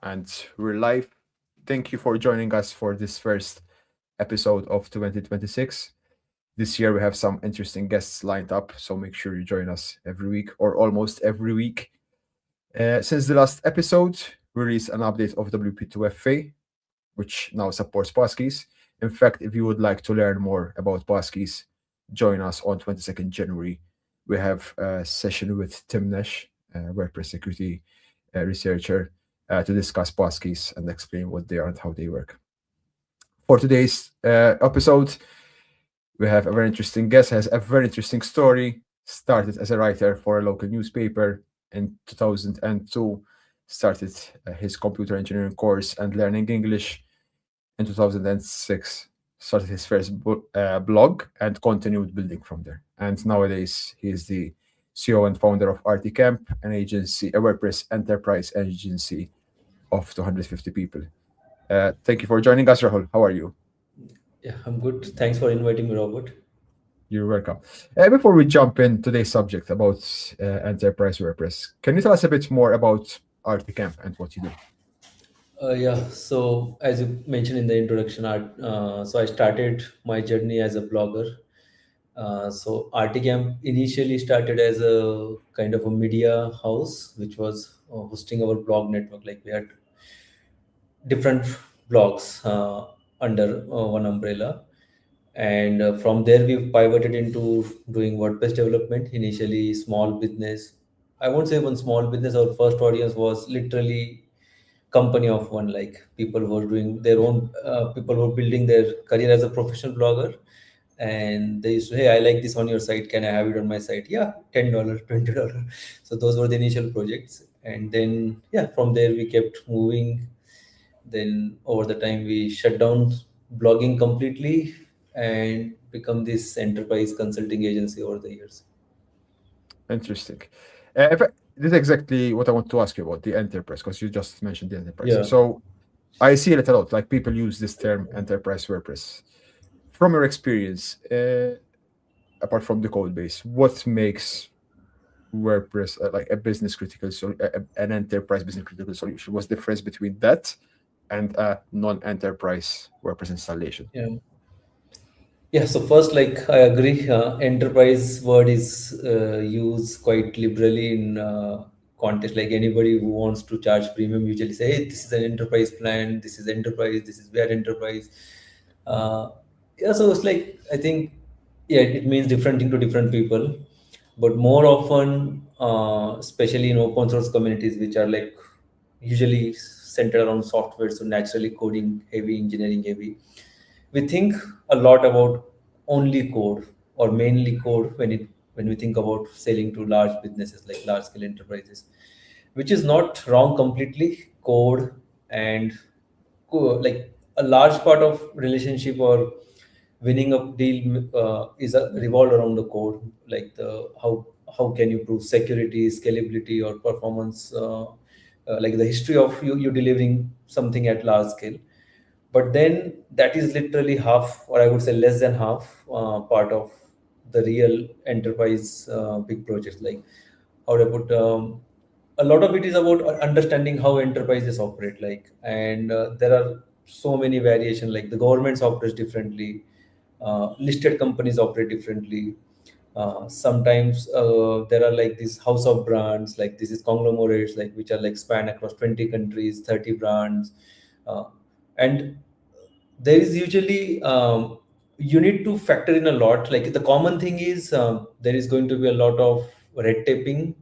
And we're live. Thank you for joining us for this first episode of 2026. This year we have some interesting guests lined up, so make sure you join us every week or almost every week. Since the last episode, we released an update of WP2FA, which now supports passkeys. In fact, if you would like to learn more about passkeys, join us on 22nd January. We have a session with Tim Nash, WordPress security researcher, to discuss passkeys and explain what they are and how they work. For today's episode, we have a very interesting guest, has a very interesting story. Started as a writer for a local newspaper in 2002, started his computer engineering course and learning English in 2006. Started his first blog and continued building from there. And nowadays, he is the CEO and founder of rtCamp, an agency, a WordPress enterprise agency of 250 people. Thank you for joining us, Rahul. How are you? Yeah, I'm good. Thanks for inviting me, Robert. You're welcome. Before we jump in today's subject about Enterprise WordPress, can you tell us a bit more about rtCamp and what you do? Yeah, so as you mentioned in the introduction, so I started my journey as a blogger. So rtCamp initially started as a kind of a media house, which was hosting our blog network. Like we had different blogs under one umbrella. And from there, we pivoted into doing WordPress development, initially small business. I won't say one small business. Our first audience was literally company of one, like people who are doing their own, people who are building their career as a professional blogger. And they used to, hey, I like this on your site. Can I have it on my site? Yeah, $10, $20. So those were the initial projects. And then, yeah, from there we kept moving. Then over the time we shut down blogging completely and become this enterprise consulting agency over the years. Interesting. This is exactly what I want to ask you about the enterprise, because you just mentioned the enterprise. Yeah. So I see it a lot, like people use this term enterprise WordPress. From your experience, apart from the code base, what makes WordPress like a business critical, an enterprise business critical solution? What's the difference between that and a non-enterprise WordPress installation? Yeah. Yeah, so first, like I agree, enterprise word is used quite liberally in context. Like anybody who wants to charge premium usually say, "Hey, this is an enterprise plan. This is enterprise. This is where enterprise." Uh, yeah, so it's like I think, yeah, it means different thing to different people, but more often, especially in open source communities, which are like usually centered around software, so naturally coding heavy, engineering heavy, we think a lot about only code or mainly code when we think about selling to large businesses like large scale enterprises, which is not wrong completely. Code and like a large part of relationship or winning a deal is revolved around the code, like the how can you prove security, scalability, or performance, like the history of you delivering something at large scale. But then that is literally half, or I would say less than half, part of the real enterprise big projects. Like how do I put, a lot of it is about understanding how enterprises operate, like, and there are so many variations. Like the governments operate differently, listed companies operate differently. Sometimes there are like these house of brands, like this is conglomerates, like which are like span across 20 countries, 30 brands, uh, and there is usually, you need to factor in a lot. Like the common thing is, there is going to be a lot of red taping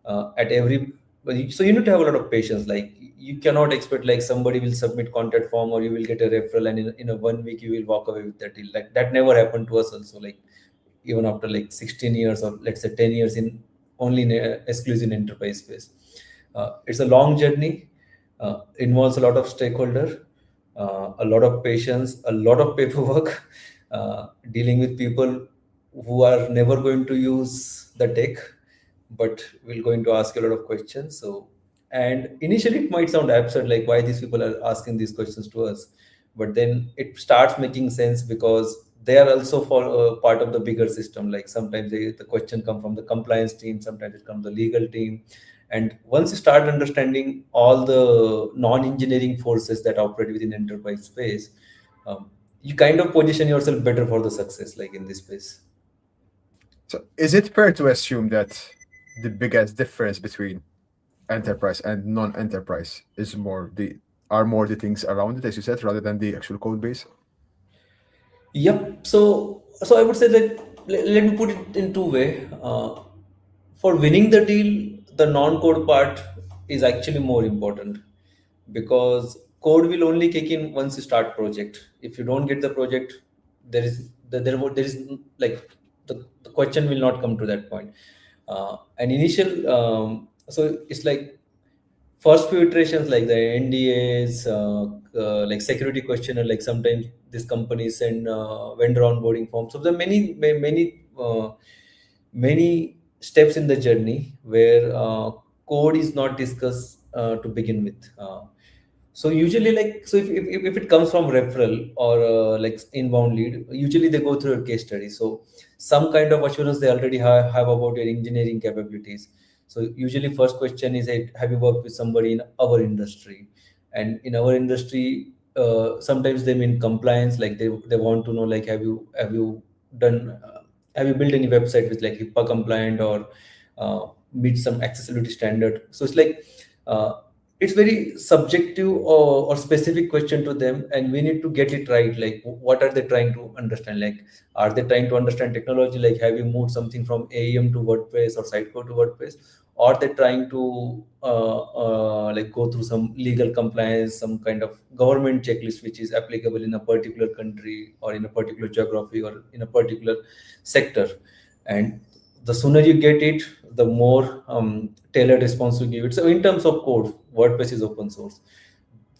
at every, so you need to have a lot of patience. Like you cannot expect like somebody will submit contact form or you will get a referral and in a 1 week you will walk away with that deal. Like that never happened to us also. Like even after like 16 years or let's say 10 years in only in exclusive enterprise space, it's a long journey, involves a lot of stakeholder, a lot of patience, a lot of paperwork, dealing with people who are never going to use the tech, but will going to ask a lot of questions. So, and initially it might sound absurd, like why these people are asking these questions to us, but then it starts making sense because they are also for part of the bigger system. Like sometimes the question come from the compliance team, sometimes it comes the legal team, And once you start understanding all the non-engineering forces that operate within enterprise space, you kind of position yourself better for the success, like in this space. So is it fair to assume that the biggest difference between enterprise and non-enterprise is more the things around it, as you said, rather than the actual code base? Yep. So I would say that let me put it in two way. For winning the deal, the non-code part is actually more important, because code will only kick in once you start project. If you don't get the project, there is like the question will not come to that point. An initial so it's like first few iterations like the NDAs, like security questionnaire, like sometimes these companies send vendor onboarding forms. So there are many steps in the journey where code is not discussed to begin with. So usually, like, so if it comes from referral or like inbound lead, usually they go through a case study. So some kind of assurance they already have about your engineering capabilities. So usually first question is, hey, have you worked with somebody in our industry? And in our industry, sometimes they mean compliance, like they want to know, like, done have you built any website with like HIPAA compliant or meet some accessibility standard? So it's like uh, it's very subjective or specific question to them, and we need to get it right. Like, what are they trying to understand? Like, are they trying to understand technology? Like, have you moved something from AEM to WordPress or sitecode to WordPress? Or they're trying to like go through some legal compliance, some kind of government checklist which is applicable in a particular country or in a particular geography or in a particular sector. And the sooner you get it, the more tailored response you give it. So in terms of code, WordPress is open source.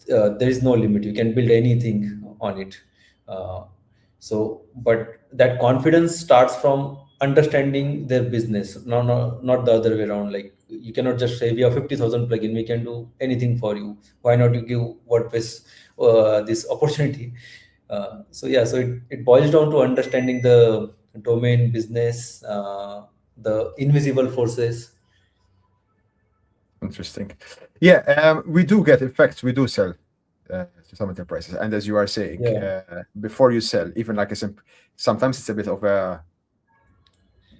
There is no limit. You can build anything on it. Uh, but that confidence starts from understanding their business, not the other way around. Like, you cannot just say we have 50,000 plugin, we can do anything for you. Why not you give WordPress this opportunity? So it boils down to understanding the domain business, the invisible forces. Interesting. Yeah, we do get, in fact, we do sell to some enterprises. And as you are saying, Yeah, before you sell, even like sometimes it's a bit of a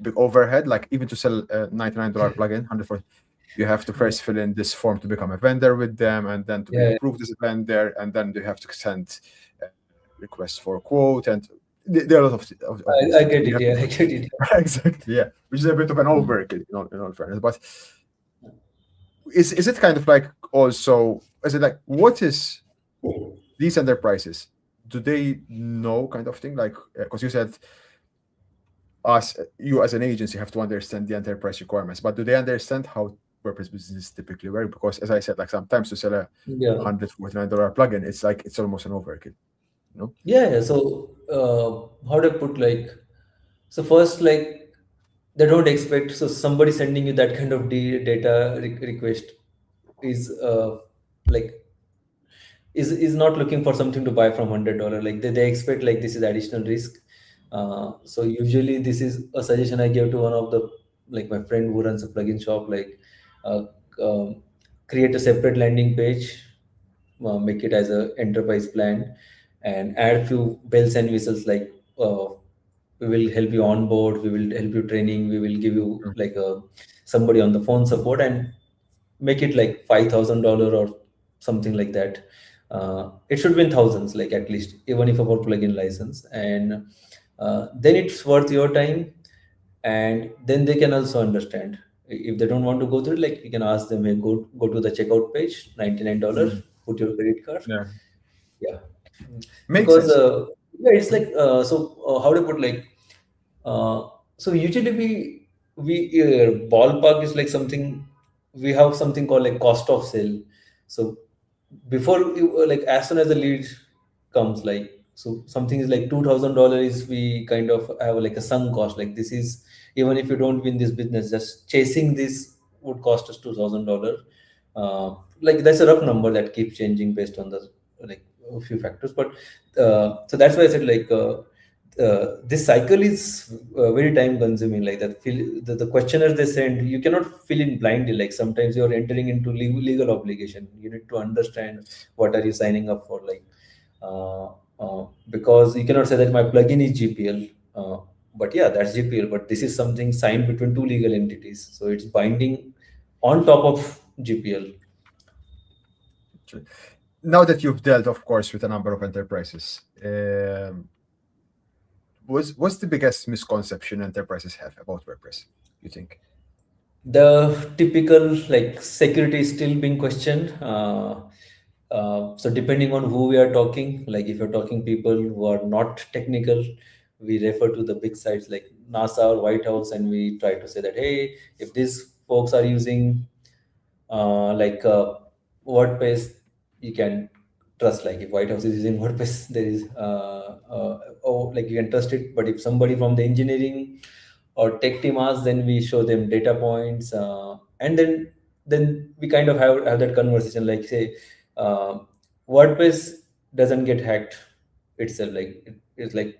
big overhead, like even to sell a $99 plugin, 140, you have to yeah, first fill in this form to become a vendor with them, and then to be yeah. approved as a vendor, and then you have to send requests for a quote, and there are a lot of these I things. get You it. have Yeah, I get it. exactly, yeah, which is a bit of an Mm. overkill, in all fairness. But is it kind of like also, is it like, what is these enterprises? Do they know kind of thing? Like, because you said you as an agency have to understand the enterprise requirements, but do they understand how WordPress businesses typically work? Because as I said, like sometimes to sell a Yeah. $149 plugin, it's like it's almost an overkill, you know? Yeah. So, how do I put, like, so first, like, they don't expect, so somebody sending you that kind of data request is like is not looking for something to buy from $100. Like, they expect, like, this is additional risk. So usually this is a suggestion I gave to one of the, like, my friend who runs a plugin shop. Like, uh, um, create a separate landing page, make it as a enterprise plan, and add few bells and whistles, like, we will help you on board, we will help you training, we will give you Mm. like somebody on the phone support, and make it like $5,000 or something like that. It should be in thousands, like, at least, even if about plugin license. And then it's worth your time, and then they can also understand. If they don't want to go through it, like, you can ask them, hey, go to the checkout page, $99, Mm. put your credit card. Yeah, Yeah. makes Because sense. yeah, it's like, how do you put, like, uh, so usually we ballpark is like something, we have something called like cost of sale. So before you, like, as soon as the lead comes, like, so something is like $2,000 is, we kind of have like a sunk cost. Like, this is, even if you don't win this business, just chasing this would cost us $2,000. Like, that's a rough number that keeps changing based on the, like, a few factors. But so that's why I said, like, this cycle is very time consuming. Like that, the questionnaires they send, you cannot fill in blindly. Like sometimes you're entering into legal obligation. You need to understand what are you signing up for. Like uh, because you cannot say that my plugin is GPL. But yeah, that's GPL. But this is something signed between two legal entities, so it's binding on top of GPL. Now that you've dealt, of course, with a number of enterprises, what's the biggest misconception enterprises have about WordPress, you think? The typical like security is still being questioned. So depending on who we are talking, like if you're talking people who are not technical, we refer to the big sites like NASA or White House, and we try to say that, hey, if these folks are using like WordPress, you can trust. Like if White House is using WordPress, there is oh, like you can trust it. But if somebody from the engineering or tech team asks, then we show them data points, and then we kind of have that conversation. Like say, uh, WordPress doesn't get hacked itself. Like it's like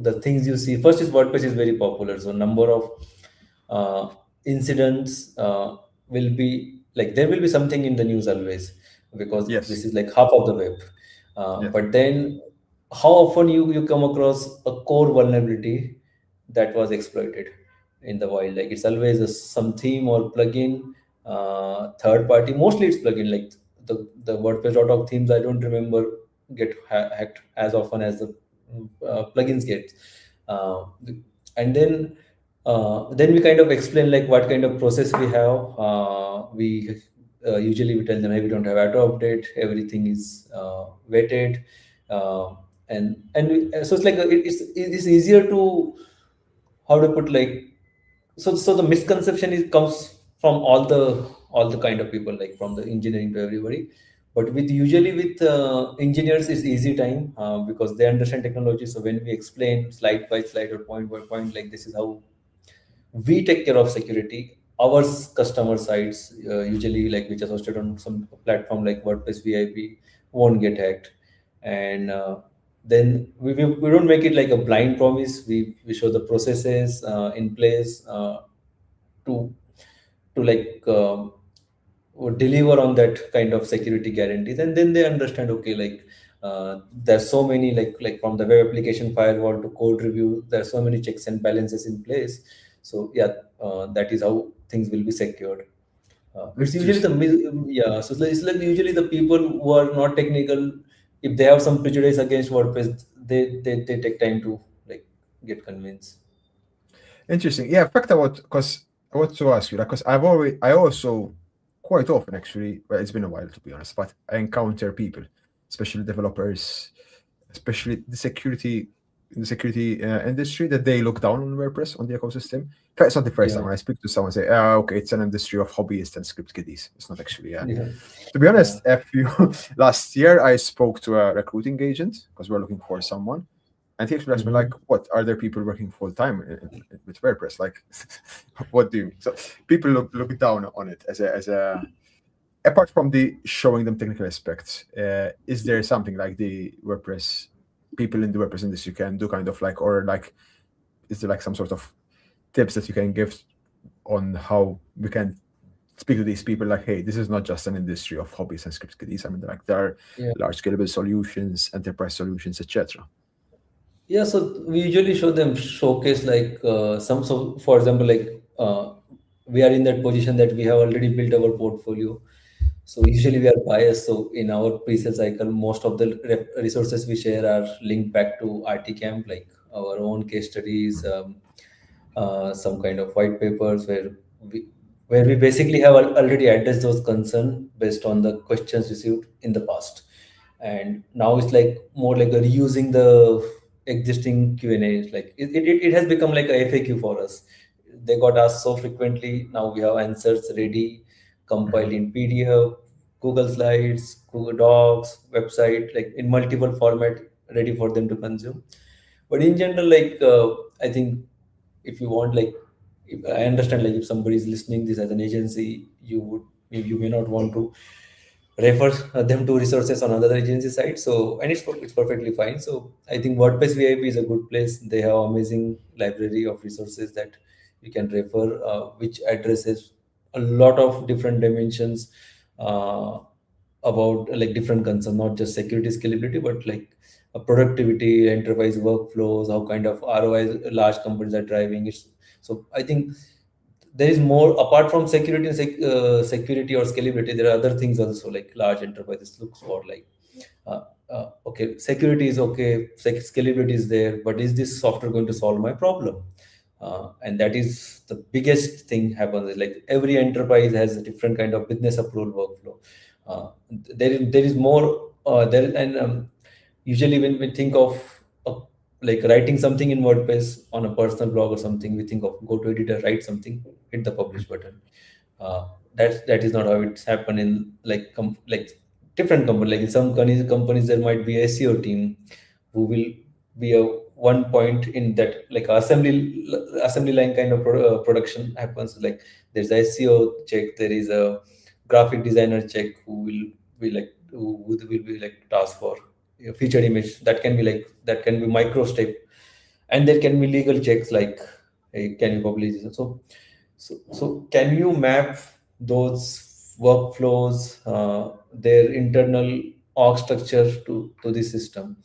the things you see. First is WordPress is very popular, so number of incidents will be like there will be something in the news always, because Yes. this is like half of the web. Yeah. But then how often you come across a core vulnerability that was exploited in the wild? Like it's always some theme or plugin, third party, mostly it's plugin. Like the WordPress.org themes, I don't remember get hacked as often as the plugins get. uh, and then we kind of explain like what kind of process we have. We usually we tell them, hey, we don't have auto update, everything is vetted. uh, so it's like it's easier to, how to put, like, so the misconception is comes from all the kind of people, like from the engineering to everybody. But with usually with engineers it's easy time, because they understand technology. So when we explain slide by slide or point by point, like this is how we take care of security. Our customer sites, usually like which is hosted on some platform like WordPress VIP, won't get hacked. And then we don't make it like a blind promise. We show the processes in place to like deliver on that kind of security guarantees. And then they understand, okay, like there's so many, like from the web application firewall to code review, there's so many checks and balances in place. So yeah, that is how things will be secured. It's usually Interesting. yeah, so it's like usually the people who are not technical, if they have some prejudice against WordPress, they take time to like get convinced. Interesting. Yeah, fact about, because I want to ask you that, because I also quite often actually, well, it's been a while to be honest, but I encounter people, especially developers, especially the security industry, that they look down on WordPress, on the ecosystem. In fact, it's not the first Yeah, time when I speak to someone say, "Ah, okay, it's an industry of hobbyists and script kiddies." It's not actually. yeah, To be yeah, honest, a few last year I spoke to a recruiting agent because we're looking for someone, and he actually asked me hmm, like, "What are there people working full time with WordPress? Like, what do you mean?" So people look down on it as a apart from the showing them technical aspects. Is there something like the WordPress people in the WordPress industry can do, kind of like, or like, is there like some sort of tips that you can give on how we can speak to these people like, hey, this is not just an industry of hobbies and script kiddies. I mean, like, there are yeah. large scalable solutions, enterprise solutions, etc. Yeah, so we usually show them showcase like some. So for example, like we are in that position that we have already built our portfolio. So usually we are biased. So in our pre-sale cycle, most of the resources we share are linked back to rtCamp, like our own case studies, some kind of white papers we where we basically have already addressed those concerns based on the questions received in the past. And now it's like more like a reusing the existing Q&A. Like it has become like a FAQ for us. They got asked so frequently. Now we have answers ready, compiled Mhm. in PDF, Google Slides, Google Docs, website, like in multiple format, ready for them to consume. But in general, like I think if you want, like, if, I understand, like if somebody is listening this as an agency, you may not want to refer them to resources on another agency site. So, and it's perfectly fine. So I think WordPress VIP is a good place. They have amazing library of resources that you can refer, which addresses a lot of different dimensions uh, about like different concerns, not just security scalability, but like productivity, enterprise workflows, how kind of ROI large companies are driving it. So I think there is more apart from security and security or scalability. There are other things also, like large enterprises looks for, like okay, security is okay, scalability is there, but is this software going to solve my problem? And that is the biggest thing happens, is like every enterprise has a different kind of business approval workflow. There is more there, and usually when we think of uh, like writing something in WordPress on a personal blog or something, we think of go to editor, write something, hit the publish button. That is not how it's happened in like like different companies. Like in some companies there might be a SEO team who will be a one point in that, like assembly line kind of production happens. Like there's a SEO check, there is a graphic designer check who will be like will be like tasked for a featured image. That can be micro step, and there can be legal checks like, hey, can you publish this? So can you map those workflows, their internal org structure to this system?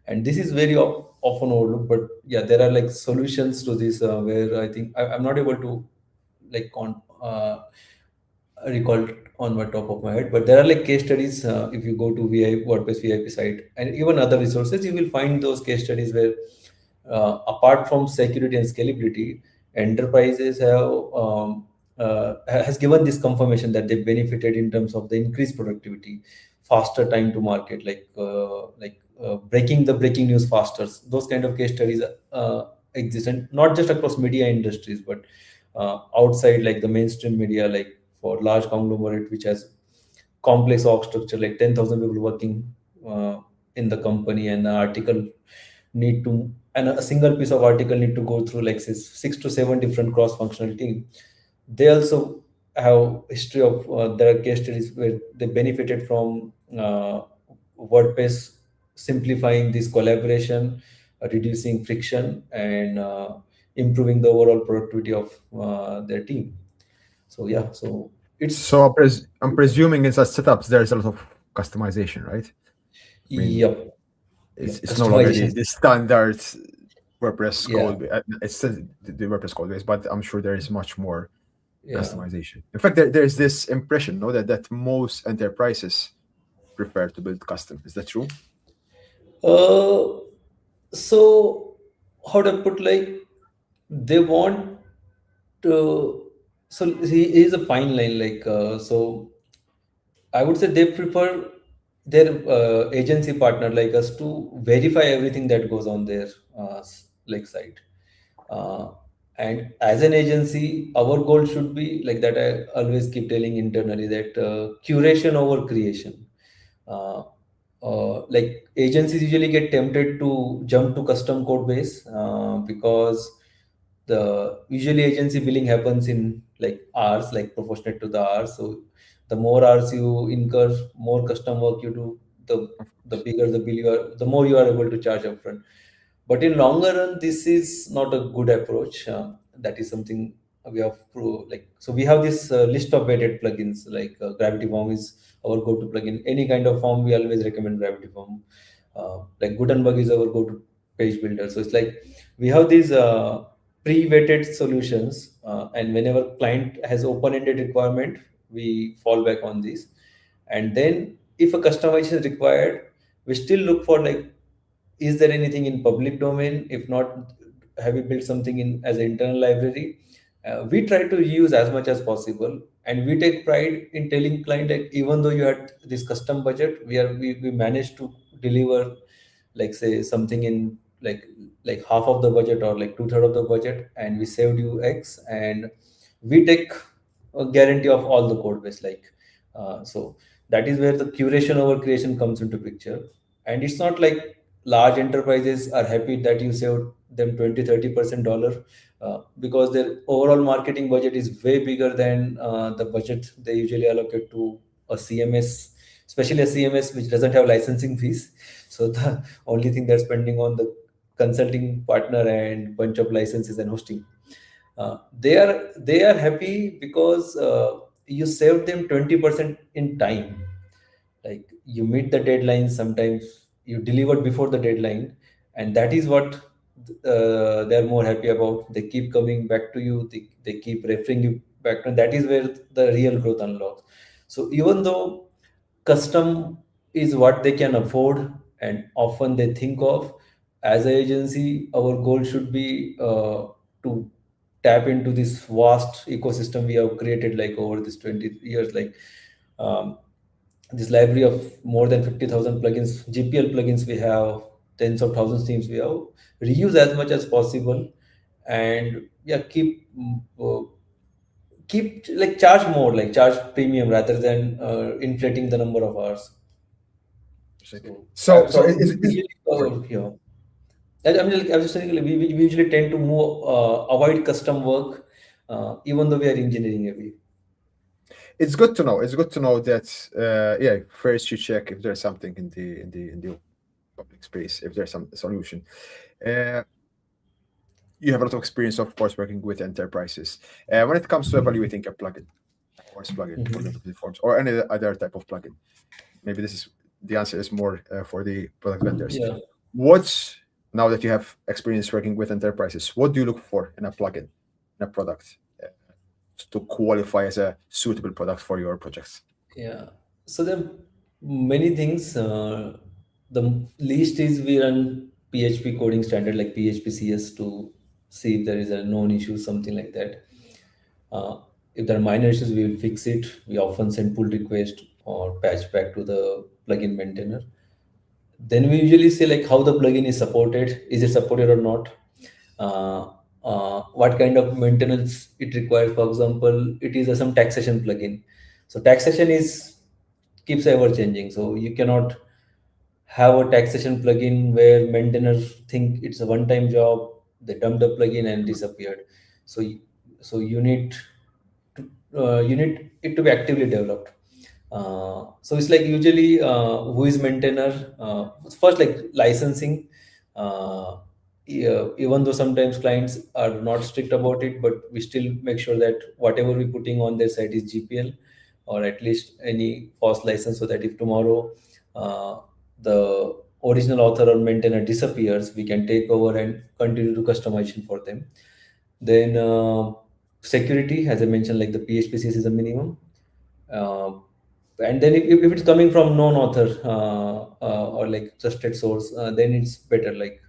And this is very often overlooked, but yeah, there are like solutions to this where I think I'm not able to like recall on my top of my head, but there are like case studies. If you go to WordPress VIP site and even other resources, you will find those case studies where, apart from security and scalability, enterprises has given this confirmation that they benefited in terms of the increased productivity, faster time to market, breaking the breaking news faster. Those kind of case studies exist, and not just across media industries, but outside like the mainstream media, like for large conglomerate which has complex org structure, like 10,000 people working in the company, and the article need to and a single piece of article need to go through like six to seven different cross functional team. They also have history of there are case studies where they benefited from WordPress simplifying this collaboration, reducing friction, and improving the overall productivity of their team. So yeah, so So it's I'm presuming in such setups there's a lot of customization, right? I mean, yep, it's yep, it's no longer the, customization. the standard WordPress Yeah, code. It's still the WordPress code base, but I'm sure there is much more yeah. customization. In fact, there's this impression, no, that most enterprises prefer to build custom. Is that true? Uh, so how to put, like they want to. So here's a fine line. Like so, I would say they prefer their agency partner like us to verify everything that goes on their like site. Uh, and as an agency, our goal should be like that. I always keep telling internally that curation over creation. Uh, like agencies usually get tempted to jump to custom code base because the usually agency billing happens in like hours, like proportionate to the hours. So the more hours you incur, more custom work you do, the bigger the bill you are, the more you are able to charge upfront. But in longer run, this is not a good approach. That is something we have like. So we have this list of vetted plugins. Like Gravity Form is our go-to plugin. Any kind of form, we always recommend Gravity Form. Like Gutenberg is our go-to page builder. So it's like we have these pre-vetted solutions, and whenever client has open-ended requirement, we fall back on these. And then if a customization is required, we still look for like, is there anything in public domain? If not, have you built something in as an internal library? We try to use as much as possible, and we take pride in telling client that even though you had this custom budget, we managed to deliver, like say something in like half of the budget or like two-thirds of the budget, and we saved you X, and we take a guarantee of all the code base. Like so that is where the curation over creation comes into picture. And it's not like large enterprises are happy that you saved them 20-30% dollar, because their overall marketing budget is way bigger than the budget they usually allocate to a CMS especially a CMS which doesn't have licensing fees. So the only thing they're spending on the consulting partner and bunch of licenses and hosting. They are happy because you saved them 20% in time. Like you meet the deadline, sometimes you delivered before the deadline, and that is what they're more happy about. They keep coming back to you, they keep referring you back to, and that is where the real growth unlocks. So even though custom is what they can afford and often they think of, as an agency our goal should be to tap into this vast ecosystem we have created like over this 20 years. Like um, this library of more than 50,000 plugins, GPL plugins we have, tens of thousands themes we have, reuse as much as possible, and yeah, keep like charge more, like charge premium rather than inflating the number of hours. So So, so so we is usually sorry. yeah. I mean, like, I was just saying, like, we usually tend to move avoid custom work, even though we are engineering heavy. It's good to know. It's good to know that yeah, first you check if there's something in the public space, if there's some solution. Uh, you have a lot of experience, of course, working with enterprises. When it comes to evaluating a plugin, a course plugin for Mhm. the forms, or any other type of plugin, maybe this is the answer is more for the product vendors. Yeah. What's now that you have experience working with enterprises, what do you look for in a plugin, in a product, to qualify as a suitable product for your projects? Yeah. So there are many things. The least is we run PHP coding standard like PHP CS to see if there is a known issue, something like that. If there are minor issues, we will fix it. We often send pull request or patch back to the plugin maintainer. Then we usually say like how the plugin is it supported or not, uh, what kind of maintenance it requires. For example, it is some taxation plugin. So taxation is keeps ever changing. So you cannot have a taxation plugin where maintainers think it's a one-time job, they dump the plugin and disappeared. So you need you need it to be actively developed. So it's like usually who is maintainer, first like licensing. Yeah, even though sometimes clients are not strict about it, but we still make sure that whatever we're putting on their site is GPL or at least any FOSS license, so that if tomorrow the original author or maintainer disappears, we can take over and continue to customization for them. Then security, as I mentioned, like the PHPCS is a minimum. Uh, and then if it's coming from known author or like trusted source, then it's better. Like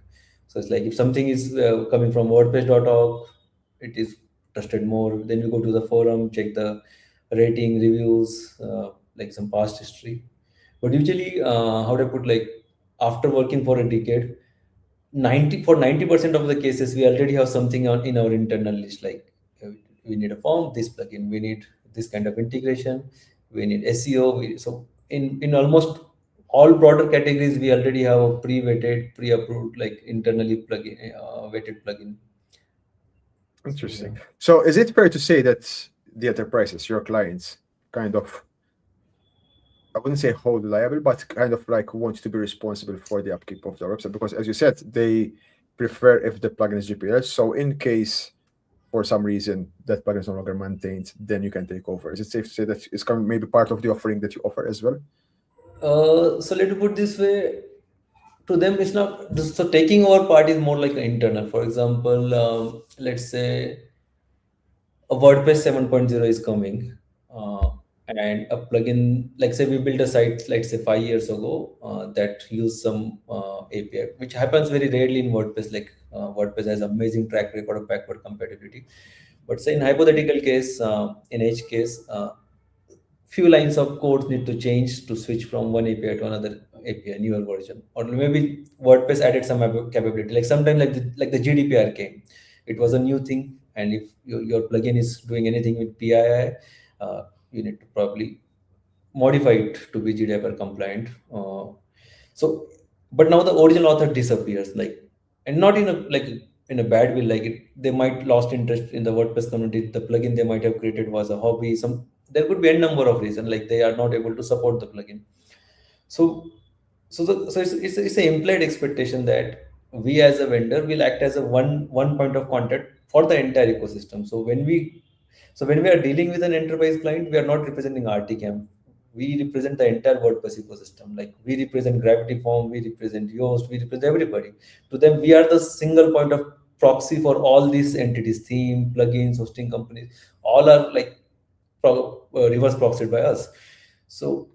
so, it's like if something is coming from WordPress.org, it is trusted more. Then you go to the forum, check the rating, reviews, like some past history. But usually, how do I put, like after working for a decade, 90% of the cases we already have something on in our internal list, like we need a form, this plugin, we need this kind of integration, we need SEO. So in almost all broader categories we already have a pre-vetted, pre-approved, like internally plugin vetted plugin. So Interesting. yeah. So, is it fair to say that the enterprises, your clients, kind of, I wouldn't say hold liable, but kind of like want to be responsible for the upkeep of their website? Because, as you said, they prefer if the plugin is GPL. So, in case for some reason that plugin is no longer maintained, then you can take over. Is it safe to say that it's coming maybe part of the offering that you offer as well? So let me put this way, to them it's not so taking over part is more like an internal. For example, let's say a WordPress 7.0 is coming, and a plugin, like say we built a site, let's say 5 years ago, that use some API, which happens very rarely in WordPress. Like WordPress has amazing track record of backward compatibility. But say in hypothetical case, in each case, few lines of code need to change to switch from one API to another API, newer version, or maybe WordPress added some capability. Like sometimes, like the GDPR came, it was a new thing, and if your plugin is doing anything with PII, you need to probably modify it to be GDPR compliant. So, but now the original author disappears, like, and not in a like in a bad way. Like they might lost interest in the WordPress community. The plugin they might have created was a hobby. there could be n number of reasons, like they are not able to support the plugin. So it's a implied expectation that we as a vendor will act as a one point of contact for the entire ecosystem. So when we are dealing with an enterprise client, we are not representing rtCamp. We represent the entire WordPress ecosystem. Like we represent Gravity Form, we represent Yoast, we represent everybody. To them, we are the single point of proxy for all these entities, theme, plugins, hosting companies. All are like reverse proxied by us. So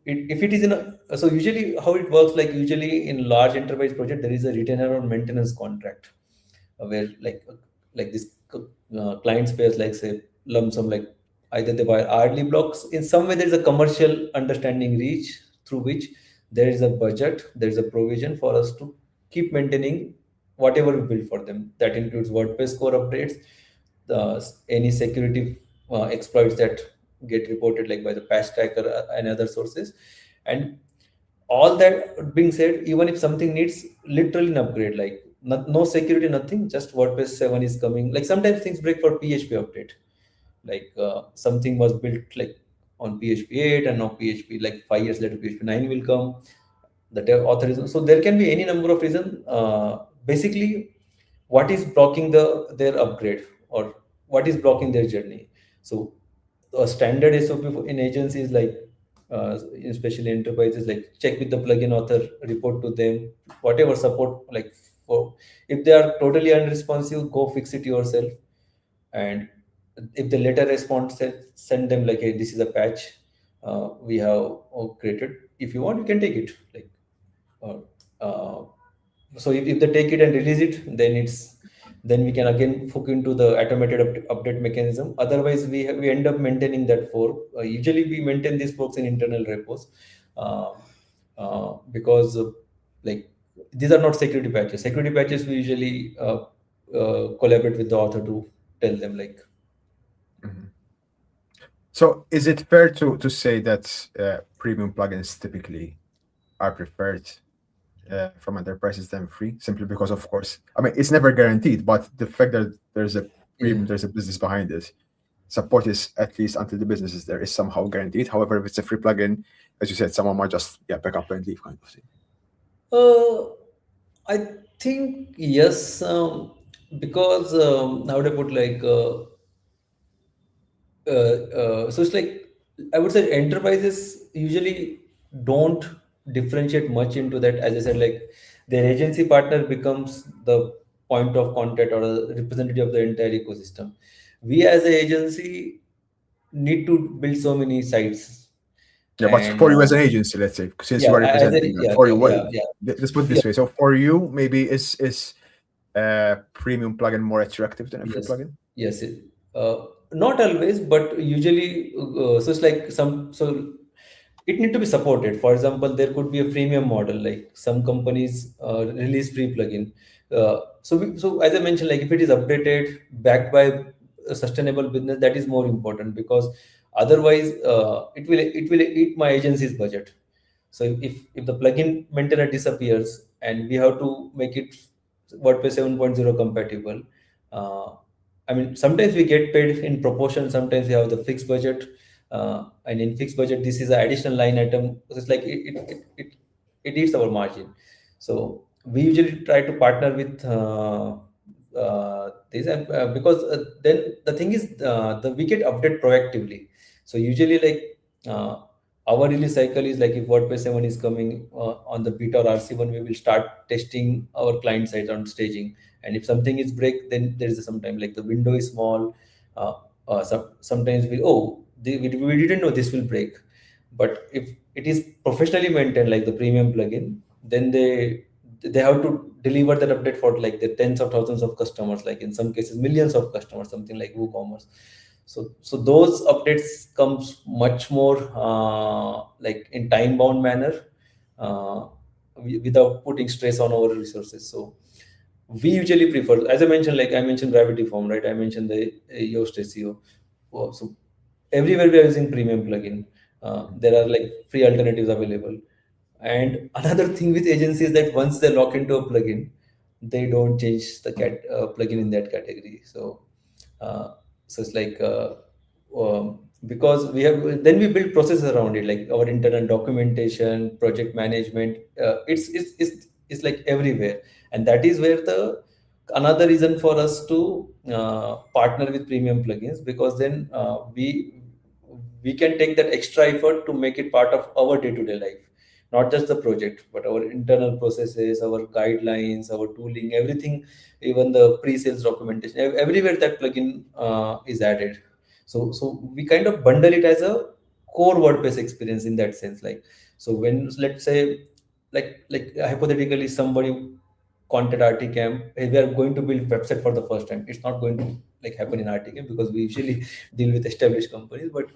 if it is in a, so usually how it works, like usually in large enterprise project, there is a retainer or maintenance contract, where like this clients pays like say lump sum, like either they buy hourly blocks. In some way, there is a commercial understanding reach through which there is a budget, there is a provision for us to keep maintaining whatever we build for them. That includes WordPress core updates, any security exploits that get reported like by the patch tracker and other sources. And all that being said, even if something needs literally an upgrade, like no security, nothing, just WordPress 7 is coming. Like sometimes things break for PHP update. Like something was built like on PHP 8 and now PHP, like 5 years later, PHP 9 will come. The dev authorism. So there can be any number of reasons. Basically, what is blocking their upgrade, or what is blocking their journey? So a standard SOP in agencies, like especially enterprises, like check with the plugin author, report to them, whatever support, like for, if they are totally unresponsive, go fix it yourself. And if they later respond, send them like, hey, this is a patch we have created. If you want, you can take it. Like uh, uh, so if they take it and release it, then we can again hook into the automated update mechanism. Otherwise, we end up maintaining that fork. Usually we maintain these forks in internal repos, uh, because like these are not security patches. Security patches we usually collaborate with the author to tell them like. Mhm. So is it fair to say that premium plugins typically are preferred from enterprises than free, simply because, of course, I mean, it's never guaranteed, but the fact that there's a Yeah. premium, there's a business behind it, support is, at least until the business is there, is somehow guaranteed. However, if it's a free plugin, as you said, someone might just pick up and leave, kind of thing. Uh, I think yes, because how would I put, like so it's like, I would say enterprises usually don't differentiate much into that. As I said, like their agency partner becomes the point of contact or a representative of the entire ecosystem. We as an agency need to build so many sites. Yeah, but And for you as an agency, let's say, since you yeah, are as a, representing that, yeah, for yeah, you, yeah, yeah, let's put it yeah, this way. So for you, maybe is premium plugin more attractive than a free yes, plugin? yes. Not always, but usually, so it's like so it need to be supported. For example, there could be a freemium model, like some companies release free plugin. So as I mentioned, like if it is updated, backed by a sustainable business, that is more important, because otherwise it will eat my agency's budget. So if the plugin maintainer disappears and we have to make it WordPress 7.0 compatible, uh, I mean, sometimes we get paid in proportion. Sometimes we have the fixed budget, and in fixed budget, this is an additional line item. So it's like it eats our margin. So we usually try to partner with this, and because then the thing is, we get update proactively. So usually, like our release cycle is like, if WordPress 7 is coming on the beta or RC1, we will start testing our client side on staging. And if something is break, then there is some time, like the window is small. Sometimes we didn't know this will break. But if it is professionally maintained, like the premium plugin, then they have to deliver that update for like the tens of thousands of customers, like in some cases millions of customers, something like WooCommerce. So those updates comes much more like in time bound manner, uh, without putting stress on our resources. So we usually prefer, as I mentioned, like I mentioned Gravity Form, right? I mentioned the Yoast SEO. So everywhere we are using premium plugin. There are like free alternatives available. And another thing with agencies, that once they lock into a plugin, they don't change the plugin in that category. So it's like because we have, then we build processes around it, like our internal documentation, project management. It's like everywhere, and that is where the another reason for us to partner with premium plugins, because then we can take that extra effort to make it part of our day-to-day life, not just the project, but our internal processes, our guidelines, our tooling, everything, even the pre-sales documentation, everywhere that plugin is added. So we kind of bundle it as a core WordPress experience in that sense. Like, so when, let's say, like hypothetically somebody contact rtCamp, hey, we are going to build website for the first time. It's not going to like happen in rtCamp because we usually deal with established companies, but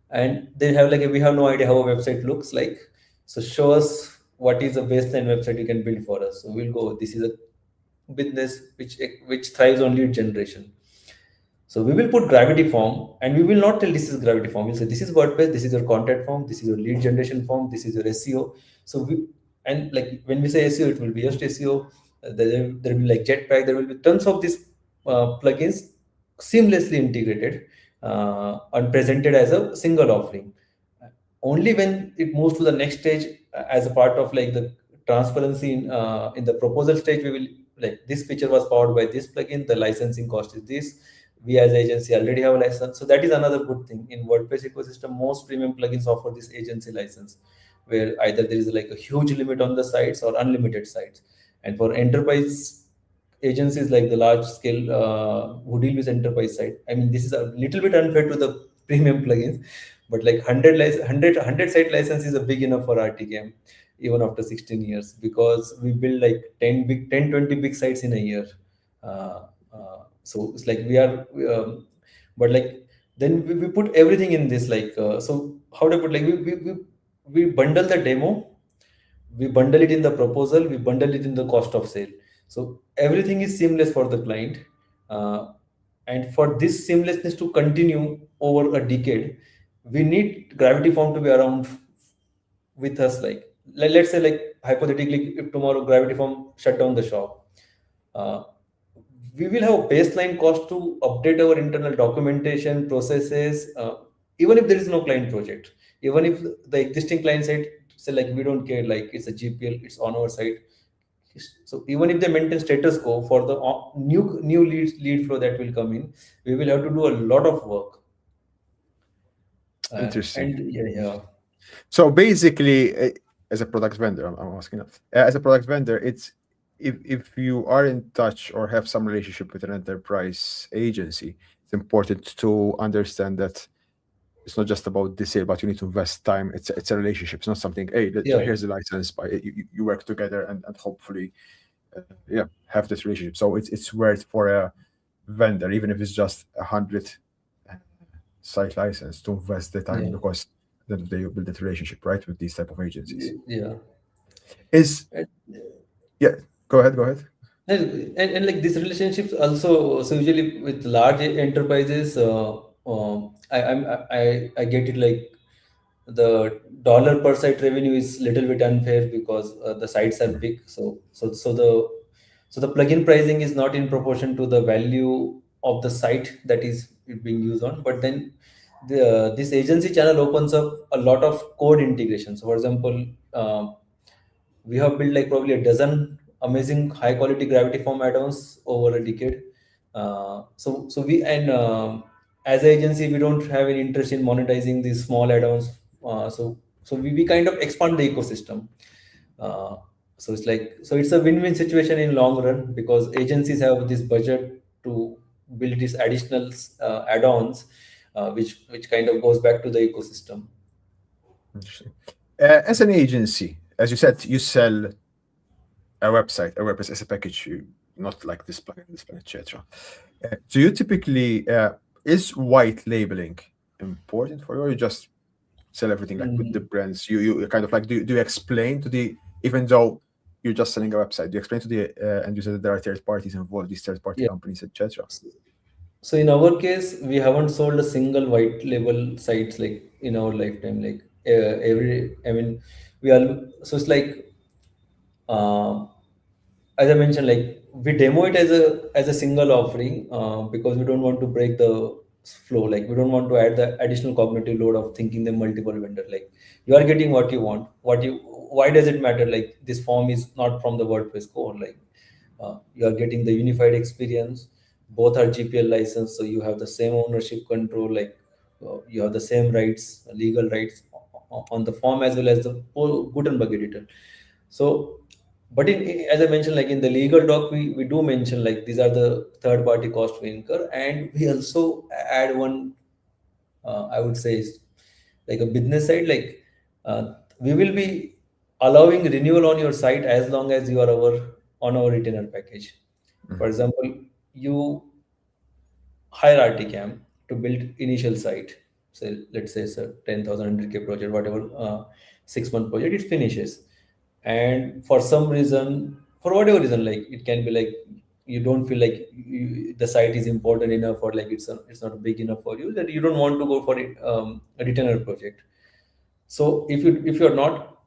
and they have like, we have no idea how a website looks like. So show us what is the baseline website you can build for us. So we'll go, this is a business which thrives on lead generation. So we will put gravity form, and we will not tell this is gravity form. We'll say this is WordPress, this is your contact form, this is your lead generation form, this is your SEO. So we, and like when we say SEO, it will be just SEO. There will be like Jetpack. There will be tons of these plugins seamlessly integrated and presented as a single offering. Only when it moves to the next stage, as a part of like the transparency in the proposal stage, we will like, this feature was powered by this plugin, the licensing cost is this, we as agency already have a license. So that is another good thing in WordPress ecosystem. Most premium plugins offer this agency license, where either there is like a huge limit on the sites or unlimited sites. And for enterprise agencies, like the large scale who deal with enterprise site, I mean, this is a little bit unfair to the premium plugins, but like 100 site license is a big enough for rtCamp even after 16 years, because we build like 10 20 big sites in a year. So it's like we are but like then we put everything in this, like so how do I put, like we bundle the demo, we bundle it in the proposal, we bundle it in the cost of sale. So everything is seamless for the client. uh, and for this seamlessness to continue over a decade, we need gravity form to be around with us. Like, let's say, like hypothetically, if tomorrow gravity form shut down the shop, uh, we will have a baseline cost to update our internal documentation processes, even if there is no client project, even if the existing client site say like, we don't care, like it's a GPL, it's on our site. So even if they maintain status quo for the new lead flow that will come in, we will have to do a lot of work. Interesting. And yeah, yeah, So basically, as a product vendor, I'm asking, as a product vendor, it's if you are in touch or have some relationship with an enterprise agency, it's important to understand that it's not just about the sale, but you need to invest time. It's a relationship. It's not something. Hey, yeah, here's the license. But you work together and hopefully, yeah, have this relationship. So it's worth for a vendor, even if it's just 100 site license, to invest the time, yeah, because then they build that relationship, right, with these type of agencies. yeah. Is And, Yeah, go ahead, go ahead. and like these relationships also, so usually with large enterprises, I get it, like the dollar per site revenue is little bit unfair because the sites are big. So the plugin pricing is not in proportion to the value of the site that is being used on. But then this agency channel opens up a lot of code integration. So for example, we have built like probably a dozen amazing high quality gravity form add-ons over a decade. So we, and as an agency, we don't have any interest in monetizing these small add-ons. So we kind of expand the ecosystem. uh, so it's like, so it's a win-win situation in long run, because agencies have this budget to build these additional add-ons, which kind of goes back to the ecosystem. Interesting. As an agency, as you said, you sell a website, a WordPress as a package, not like this plugin, etc. Do you typically is white labeling important for you, or you just sell everything like with the Mm, brands? You kind of like, do you explain to the, even though you're just selling a website, do you explain to the end user that there are third parties involved, these third party yeah. companies, etc.? So in our case, we haven't sold a single white label sites like in our lifetime. Like I mean, we are, so it's like, uh, as I mentioned, like we demo it as a single offering because we don't want to break the flow. Like we don't want to add the additional cognitive load of thinking the multiple vendor. Like you are getting what you want. Why does it matter? Like this form is not from the WordPress core. Like you are getting the unified experience. Both are GPL licensed, so you have the same ownership control. Like you have the same rights, legal rights on the form as well as the Gutenberg editor. So, but as I mentioned, like in the legal doc, we do mention like these are the third party costs we incur, and we also add one, I would say, is like a business side. Like we will be allowing renewal on your site as long as you are on our retainer package. For Mhm. example, you hire rtCamp to build initial site. So let's say it's a 10,000 100K project, whatever, 6 month project, it finishes. And for some reason, for whatever reason, like it can be like you don't feel like the site is important enough, or like it's not big enough for you, that you don't want to go for it, a retainer project. So if you're not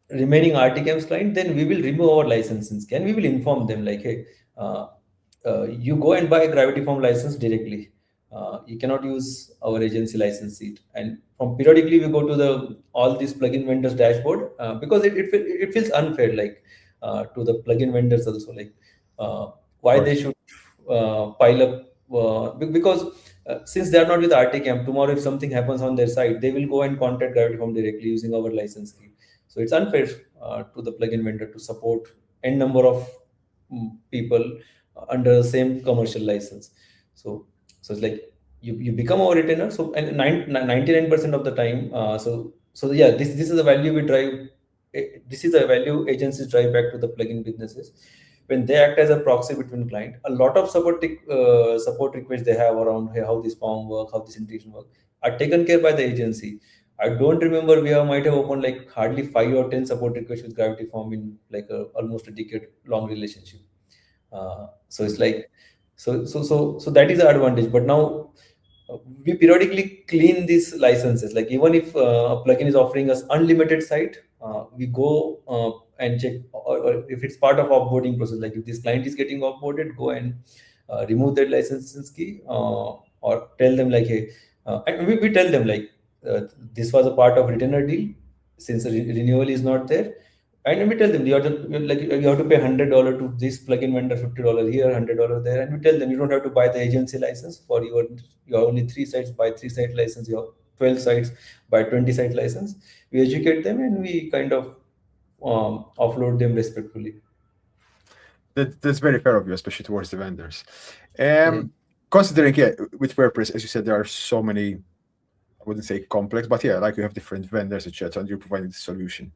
remaining RTCAM's client, then we will remove our licenses. Can we will inform them like, hey, uh, you go and buy a Gravity Form license directly. You cannot use our agency license seat. And from periodically we go to the all these plugin vendors dashboard, because it feels unfair, like to the plugin vendors also, like Of why they course. should pile up, because since they are not with RTCAM, tomorrow if something happens on their site, they will go and contact Gravity Form directly using our license key. So it's unfair to the plugin vendor to support n number of people under the same commercial license. So it's like you become our retainer. So and 99% of the time. So yeah, this is the value we drive. This is the value agencies drive back to the plugin businesses when they act as a proxy between client. A lot of support requests they have around, hey, how this form work, how this integration work, are taken care by the agency. I don't remember, we might have opened like hardly 5 or 10 support requests with Gravity Form in like almost a decade long relationship. So it's Mhm. like, so that is the advantage. But now we periodically clean these licenses. Like even if a plugin is offering us unlimited site, we go and check, or if it's part of offboarding process, like if this client is getting offboarded, go and remove that license key, or tell them like, hey, and we tell them like, this was a part of retainer deal, since the renewal is not there. And we tell them you have to, like, you have to pay $100 to this plugin vendor, $50 here, $100 there, and we tell them you don't have to buy the agency license for you have only 3 sites, buy 3 site license. You have 12 sites, buy 20 site license. We educate them and we kind of offload them respectfully. That's very fair of you, especially towards the vendors. Yeah. Considering, yeah, with WordPress, as you said, there are so many, I wouldn't say complex, but yeah, like you have different vendors, etc., and you're providing the solution.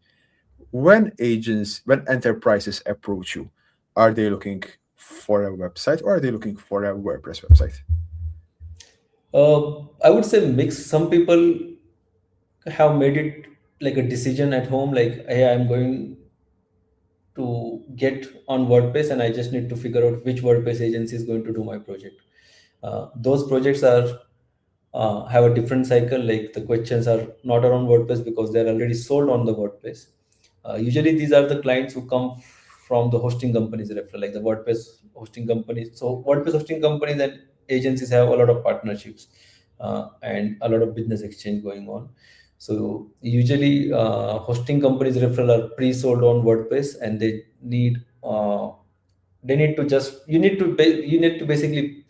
When enterprises approach you, are they looking for a website or are they looking for a WordPress website? I would say mix. Some people have made it like a decision at home, like, hey, I'm going to get on WordPress and I just need to figure out which WordPress agency is going to do my project. Those projects are have a different cycle. Like the questions are not around WordPress because they're already sold on the WordPress. Usually, these are the clients who come from the hosting companies referral, like the WordPress hosting companies. So WordPress hosting companies and agencies have a lot of partnerships and a lot of business exchange going on. So usually, hosting companies referral are pre-sold on WordPress, and they need to just you need to basically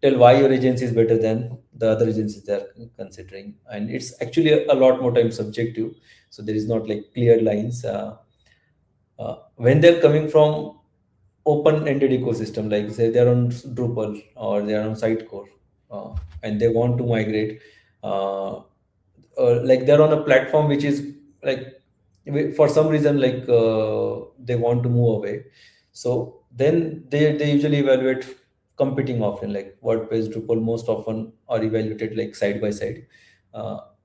tell why your agency is better than the other agencies they are considering, and it's actually a lot more time subjective. So there is not like clear lines. When they're coming from open-ended ecosystem, like say they're on Drupal or they're on Sitecore, and they want to migrate, uh, like they're on a platform which is like, for some reason, like they want to move away. So then they usually evaluate competing offering, like WordPress, Drupal most often are evaluated like side by side,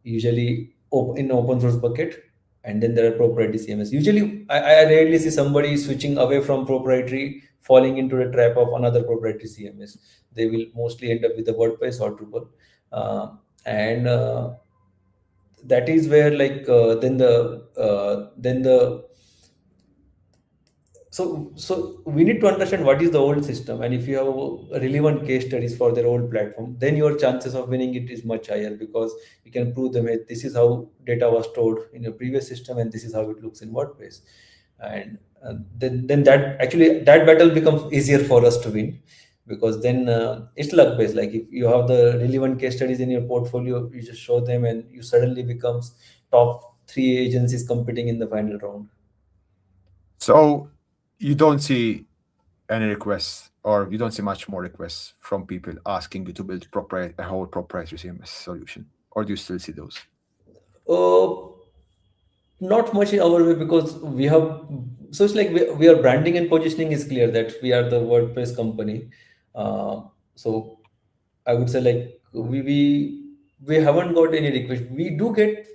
usually in open source bucket. And then there are proprietary CMS. Usually, I rarely see somebody switching away from proprietary, falling into the trap of another proprietary CMS. They will mostly end up with the WordPress or Drupal, and that is where like then the so we need to understand what is the old system, and if you have relevant case studies for their old platform, then your chances of winning it is much higher, because you can prove them, hey, this is how data was stored in your previous system and this is how it looks in WordPress. And then that actually that battle becomes easier for us to win, because then it's luck based. Like if you have the relevant case studies in your portfolio, you just show them and you suddenly becomes top three agencies competing in the final round. So you don't see any requests, or you don't see much more requests from people asking you to build a whole proprietary CMS solution, or do you still see those? uh, Not much in our way, because we have, so it's like we are branding and positioning is clear that we are the WordPress company. So I would say like we haven't got any request. We do get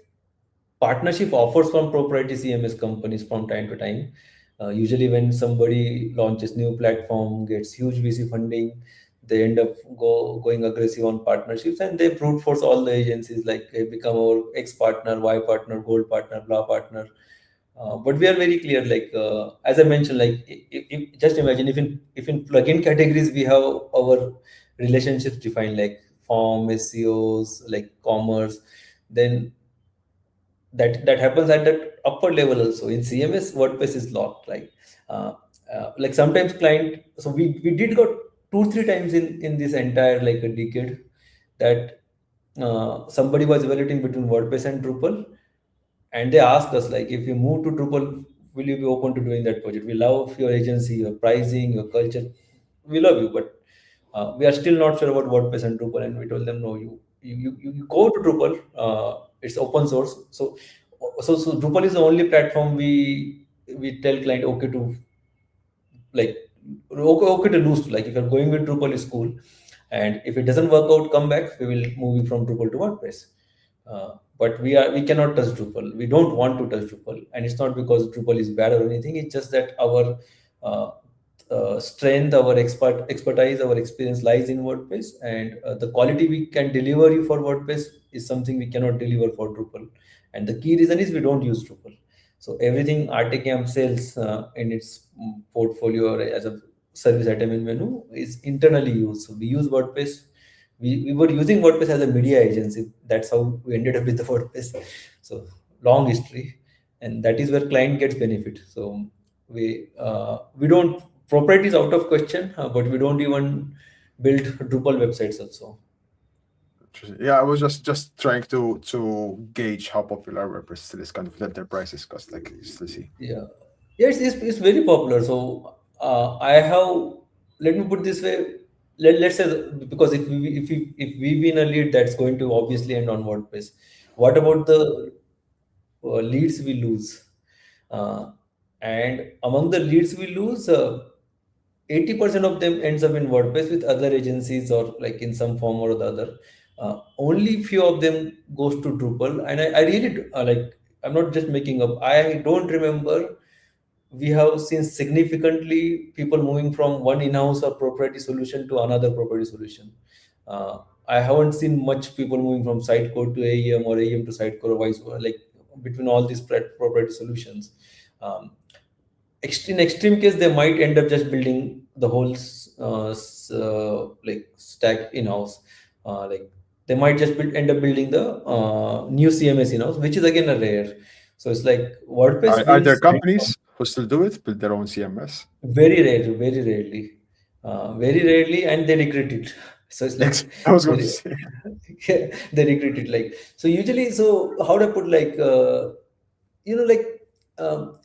partnership offers from proprietary CMS companies from time to time. Usually, when somebody launches new platform, gets huge VC funding, they end up going aggressive on partnerships, and they brute force all the agencies, like they become our X partner, Y partner, gold partner, blah partner. But we are very clear, like as I mentioned, like just imagine if in plugin categories we have our relationships defined, like form, SEOs, like commerce, then that happens at that upper level also. In CMS, WordPress is locked. Uh, like sometimes client, so we did got 2-3 times in this entire like a decade, that somebody was evaluating between WordPress and Drupal, and they asked us like, if you move to Drupal, will you be open to doing that project? We love your agency, your pricing, your culture, we love you, but we are still not sure about WordPress and Drupal. And we told them, no, you go to Drupal. It's open source. So Drupal is the only platform we tell client okay to, like okay to lose. Like if you're going with Drupal is cool, and if it doesn't work out, come back. We will move you from Drupal to WordPress. But we cannot touch Drupal. We don't want to touch Drupal, and it's not because Drupal is bad or anything. It's just that our uh, strength, our expertise, our experience lies in WordPress, and the quality we can deliver you for WordPress is something we cannot deliver for Drupal. And the key reason is we don't use Drupal. So everything rtCamp sells in its portfolio or as a service item in menu is internally used. So we use WordPress. We were using WordPress as a media agency. That's how we ended up with the WordPress. So long history, and that is where client gets benefit. So we don't, propriety is out of question, but we don't even build Drupal websites also. Interesting. Yeah, I was just trying to gauge how popular WordPress still is, kind of the enterprises, because like you still see. Yeah, yeah, it's very popular. So I have, let me put this way. Let's say because if we win a lead, that's going to obviously end on WordPress. What about the leads we lose? Uh, and among the leads we lose, 80% of them ends up in WordPress with other agencies or like in some form or the other. Only few of them goes to Drupal, and I really like. I'm not just making up. I don't remember we have seen significantly people moving from one in-house or proprietary solution to another proprietary solution. I haven't seen much people moving from site code to AEM or AEM to site code or vice versa, like between all these proprietary solutions. Um, in extreme case, they might end up just building the whole like stack in-house. Like they might just end up building the new CMS in-house, which is again a rare. So it's like WordPress Are there wins companies who still do it, build their own CMS? very rare, very rarely, and they regret it. So it's like I was going to they, say. yeah, they regret it. Like so, usually, so how do I put like like um,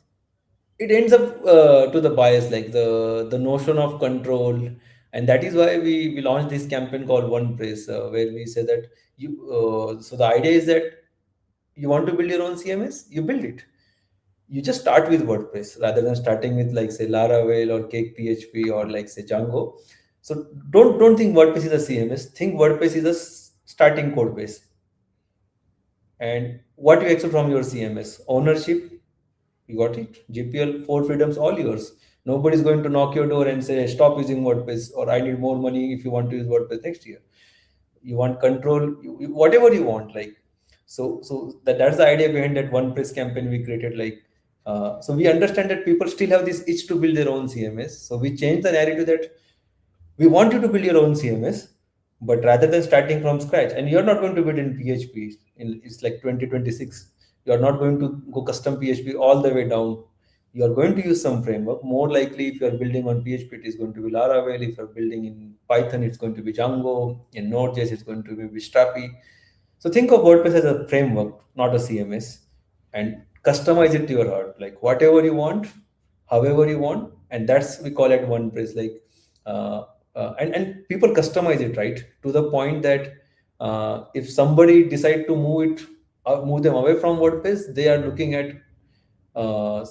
it ends up to the bias, like the notion of control, and that is why we launched this campaign called One Praise, where we say that you. So the idea is that you want to build your own CMS, you build it. You just start with WordPress rather than starting with like say Laravel or Cake PHP or like say Django. So don't think WordPress is a CMS. Think WordPress is a starting code base. And what you expect from your CMS? Ownership, you got it. GPL, four freedoms, all yours. Nobody's going to knock your door and say stop using WordPress or I need more money if you want to use WordPress next year. You want control, whatever you want. Like so that's the idea behind that One Press campaign we created. Like So we understand that people still have this itch to build their own CMS. So we change the narrative that we want you to build your own CMS, but rather than starting from scratch, and you're not going to build in PHP, it's like 2026, you're not going to go custom PHP all the way down. You're going to use some framework. More likely, if you're building on PHP, it is going to be Laravel. If you're building in Python, it's going to be Django. In Node.js, it's going to be Strapi. So think of WordPress as a framework, not a CMS, and customize it to your heart, like whatever you want, however you want, and that's we call it WordPress. Like, and people customize it right to the point that if somebody decide to move them away from WordPress, they are looking at uh,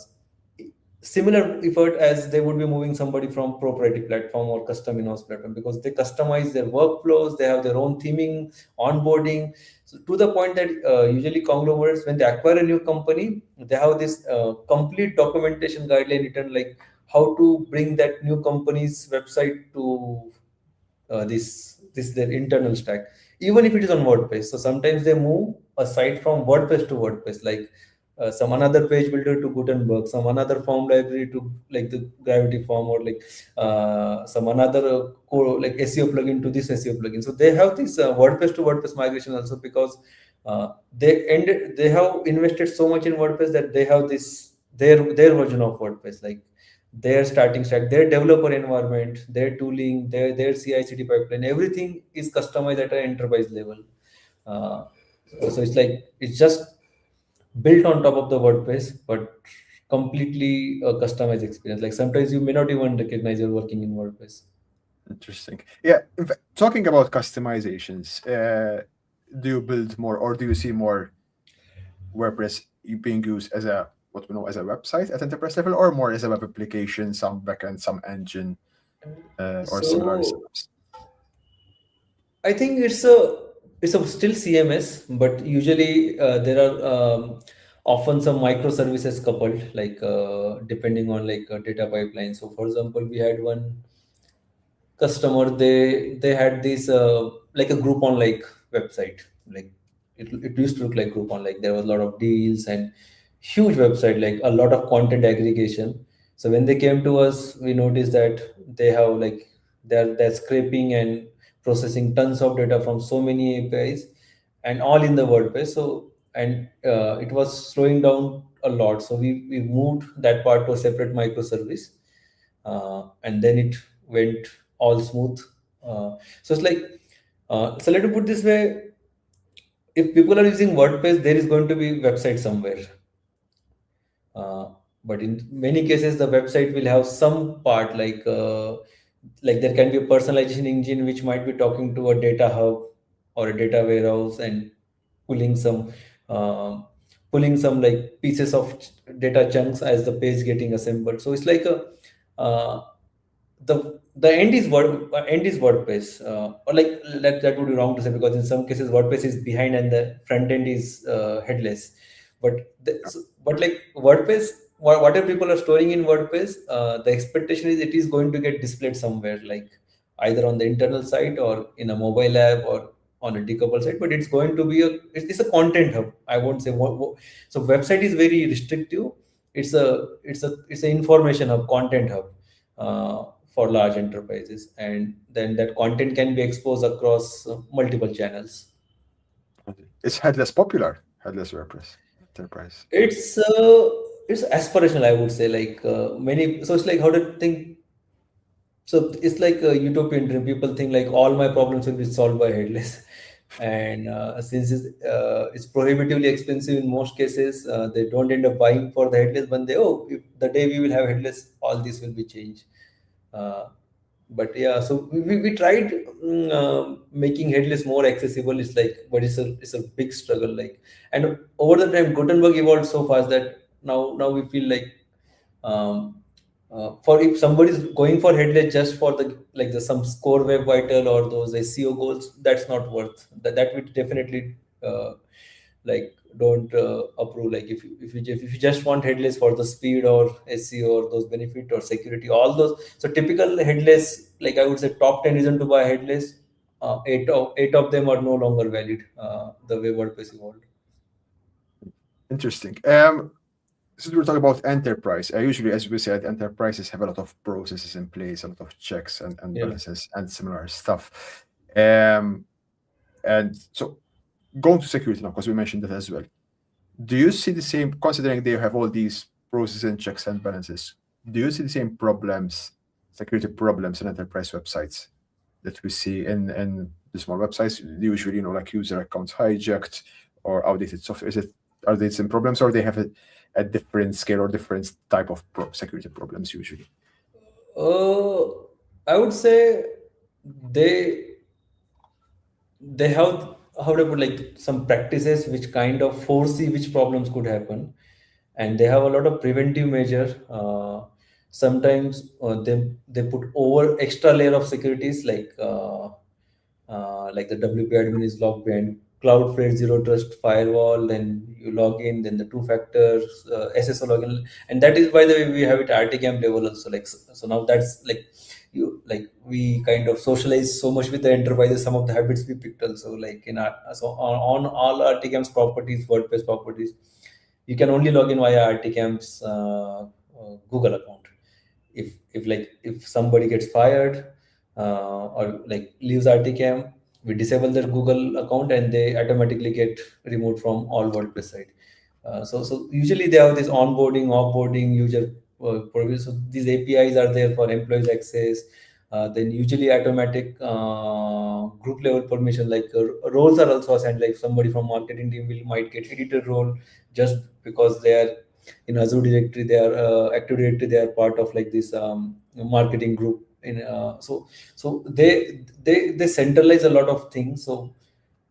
similar effort as they would be moving somebody from proprietary platform or custom in-house platform, because they customize their workflows, they have their own theming, onboarding. So to the point that usually conglomerates, when they acquire a new company, they have this complete documentation guideline written, like how to bring that new company's website to this their internal stack, even if it is on WordPress. So sometimes they move a site from WordPress to WordPress, like some another page builder to Gutenberg, some another form library to like the Gravity form, or like some another like SEO plugin to this SEO plugin. So they have this WordPress to WordPress migration also, because they have invested so much in WordPress that they have this their version of WordPress, like their starting stack, their developer environment, their tooling, their CI/CD pipeline, everything is customized at an enterprise level. Uh, so it's like it's just built on top of the WordPress, but completely a customized experience. Like sometimes you may not even recognize you're working in WordPress. Interesting. Yeah. In fact, talking about customizations, do you build more, or do you see more WordPress being used as a what we know as a website at enterprise level, or more as a web application, some backend, some engine, or similar So setups? I think it's a still CMS, but usually there are often some microservices coupled, like depending on like a data pipeline. So for example, we had one customer, they had this like a Groupon like website, like it used to look like Groupon, like there was a lot of deals and huge website, like a lot of content aggregation. So when they came to us, we noticed that they have like they're scraping and processing tons of data from so many APIs, and all in the WordPress. So and it was slowing down a lot, so we moved that part to a separate microservice, and then it went all smooth. So it's like, so let me put this way: if people are using WordPress, there is going to be website somewhere. Uh, but in many cases, the website will have some part like there can be a personalization engine which might be talking to a data hub or a data warehouse and pulling some um pulling some like pieces of data chunks as the page getting assembled. So it's like a the end is WordPress, or like that would be wrong to say, because in some cases WordPress is behind and the front end is headless. But but like WordPress, whatever people are storing in WordPress, the expectation is it is going to get displayed somewhere, like either on the internal site or in a mobile app or on a decoupled site. But it's going to be it's a content hub. I won't say so. Website is very restrictive. It's a information hub, content hub, for large enterprises, and then that content can be exposed across multiple channels. Is headless popular? Headless WordPress enterprise. It's aspirational, I would say. Like many, so it's like how to think. So it's like a utopian dream. People think like all my problems will be solved by headless, and since it's prohibitively expensive in most cases, they don't end up buying for the headless. But if the day we will have headless, all this will be changed. Uh, but yeah, so we tried making headless more accessible. It's like, but it's a big struggle. Like, and over the time, Gutenberg evolved so fast that now we feel like for if somebody is going for headless just for the like the some score web vital or those SEO goals, that's not worth that would definitely like don't approve. Like if you just want headless for the speed or SEO or those benefit or security, all those. So typical headless, like I would say top 10 reason to buy headless, eight of them are no longer valid, the way WordPress evolved. Interesting. since we're talking about enterprise, usually, as we said, enterprises have a lot of processes in place, a lot of checks and Yeah. balances and similar stuff. Um, and so going to security now, because we mentioned that as well. Do you see the same, considering they have all these processes and checks and balances, do you see the same problems, security problems in enterprise websites that we see in the small websites? Usually, like user accounts hijacked or outdated software. Are they the same problems, or they have a different scale or different type of security problems usually? Uh, I would say they they have, how to put, like some practices which kind of foresee which problems could happen, and they have a lot of preventive measure. Sometimes they put over extra layer of securities, like the WP admin is logged behind Cloudflare zero trust firewall, then you log in, then the two factors SSO login, and that is, by the way, we have it rtCamp level also. Like, so now that's like, you like, we kind of socialize so much with the enterprises, some of the habits we picked also, like in our, so on all rtCamp's properties, WordPress properties, you can only log in via rtCamp's Google account. If somebody gets fired, or like leaves rtCamp, we disable their Google account and they automatically get removed from all WordPress site. So usually they have this onboarding, offboarding, user purview. So these APIs are there for employees access. Then usually automatic group level permission, like roles are also assigned. Like somebody from marketing team might get editor role just because they are in Azure directory, they are Active Directory, they are part of like this marketing group. So they centralize a lot of things. So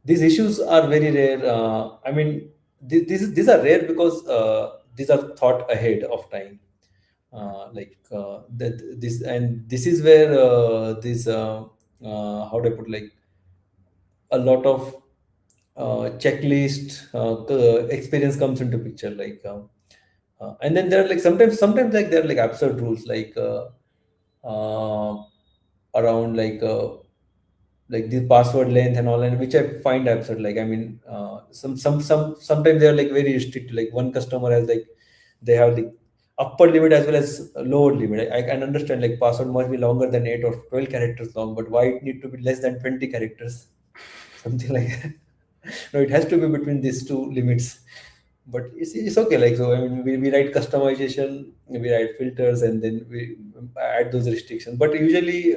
these issues are very rare. I mean, these are rare because these are thought ahead of time. That this, and this is where this how do I put, like a lot of checklist experience comes into picture. And then there are like sometimes like there are like absurd rules, uh, around like the password length and all, and which I find absurd. Like, I mean, sometimes they are like very strict. Like one customer has like, they have the upper limit as well as a lower limit. I can understand like password must be longer than 8 or 12 characters long, but why it need to be less than 20 characters? Something like that. No, it has to be between these two limits. But it's okay. Like, so I mean, we write customization, we write filters, and then we add those restrictions. But usually,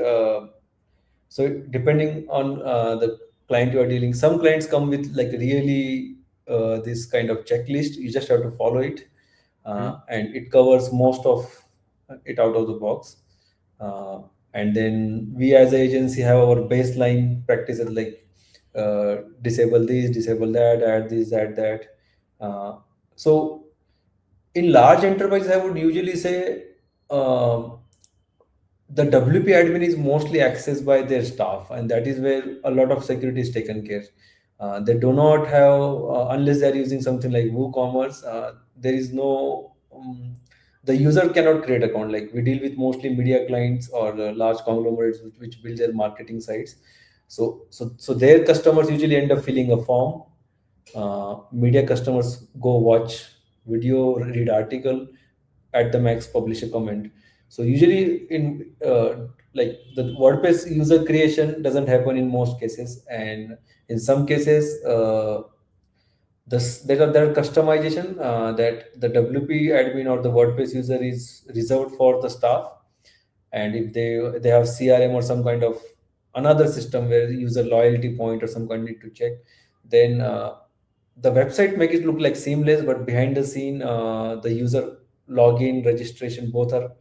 so depending on the client you are dealing, some clients come with like really this kind of checklist. You just have to follow it, and it covers most of it out of the box. Uh, and then we as an agency have our baseline practices, like disable this, disable that, add this, add that. So in large enterprises, I would usually say, um, the WP admin is mostly accessed by their staff, and that is where a lot of security is taken care. They do not have, unless they are using something like WooCommerce, there is no, the user cannot create account. Like, we deal with mostly media clients or large conglomerates which build their marketing sites. So their customers usually end up filling a form. Media customers go watch video, read article, at the max publish a comment. So usually in like the WordPress user creation doesn't happen in most cases, and in some cases there are customization that the WP admin or the WordPress user is reserved for the staff. And if they have CRM or some kind of another system where user loyalty point or some kind need to check, then the website make it look like seamless, but behind the scene the user login, registration, both are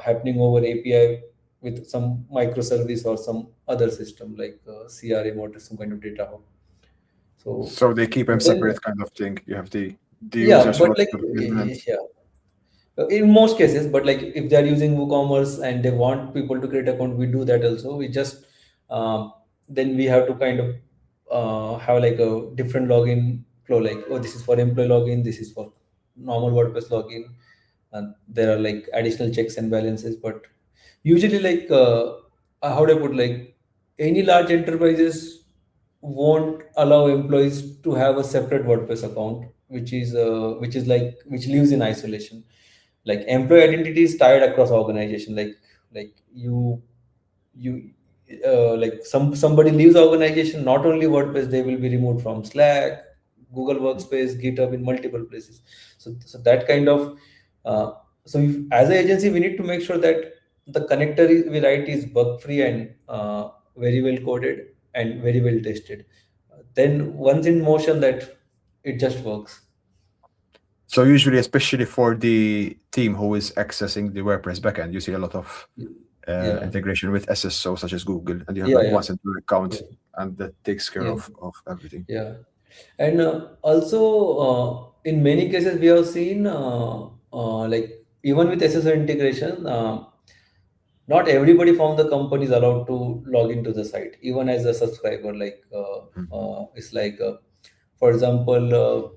happening over API with some microservice or some other system like CRM or some kind of data hub. So So they keep them but then, separate kind of thing. You have the yeah, users who but are like, independent. yeah, in most cases. But like if they are using WooCommerce and they want people to create account, we do that also. We just then we have to kind of have like a different login flow. Like, oh, this is for employee login, this is for normal WordPress login, and there are like additional checks and balances. But usually, like how do I put, like any large enterprises won't allow employees to have a separate WordPress account which lives in isolation. Like employee identity is tied across organization. Like you like somebody leaves organization, not only WordPress, they will be removed from Slack, Google Workspace, GitHub, in multiple places. So that kind of uh, as an agency, we need to make sure that the connector we write is bug free and very well coded and very well tested. Then once in motion, that it just works. So usually, especially for the team who is accessing the WordPress backend, you see a lot of Yeah, integration with SSO such as Google, and you have yeah, like yeah, one central account, yeah, and that takes care yeah. of everything. Yeah, and also in many cases we have seen like even with SSO integration, not everybody from the company is allowed to log into the site, even as a subscriber. Mm. It's like, for example,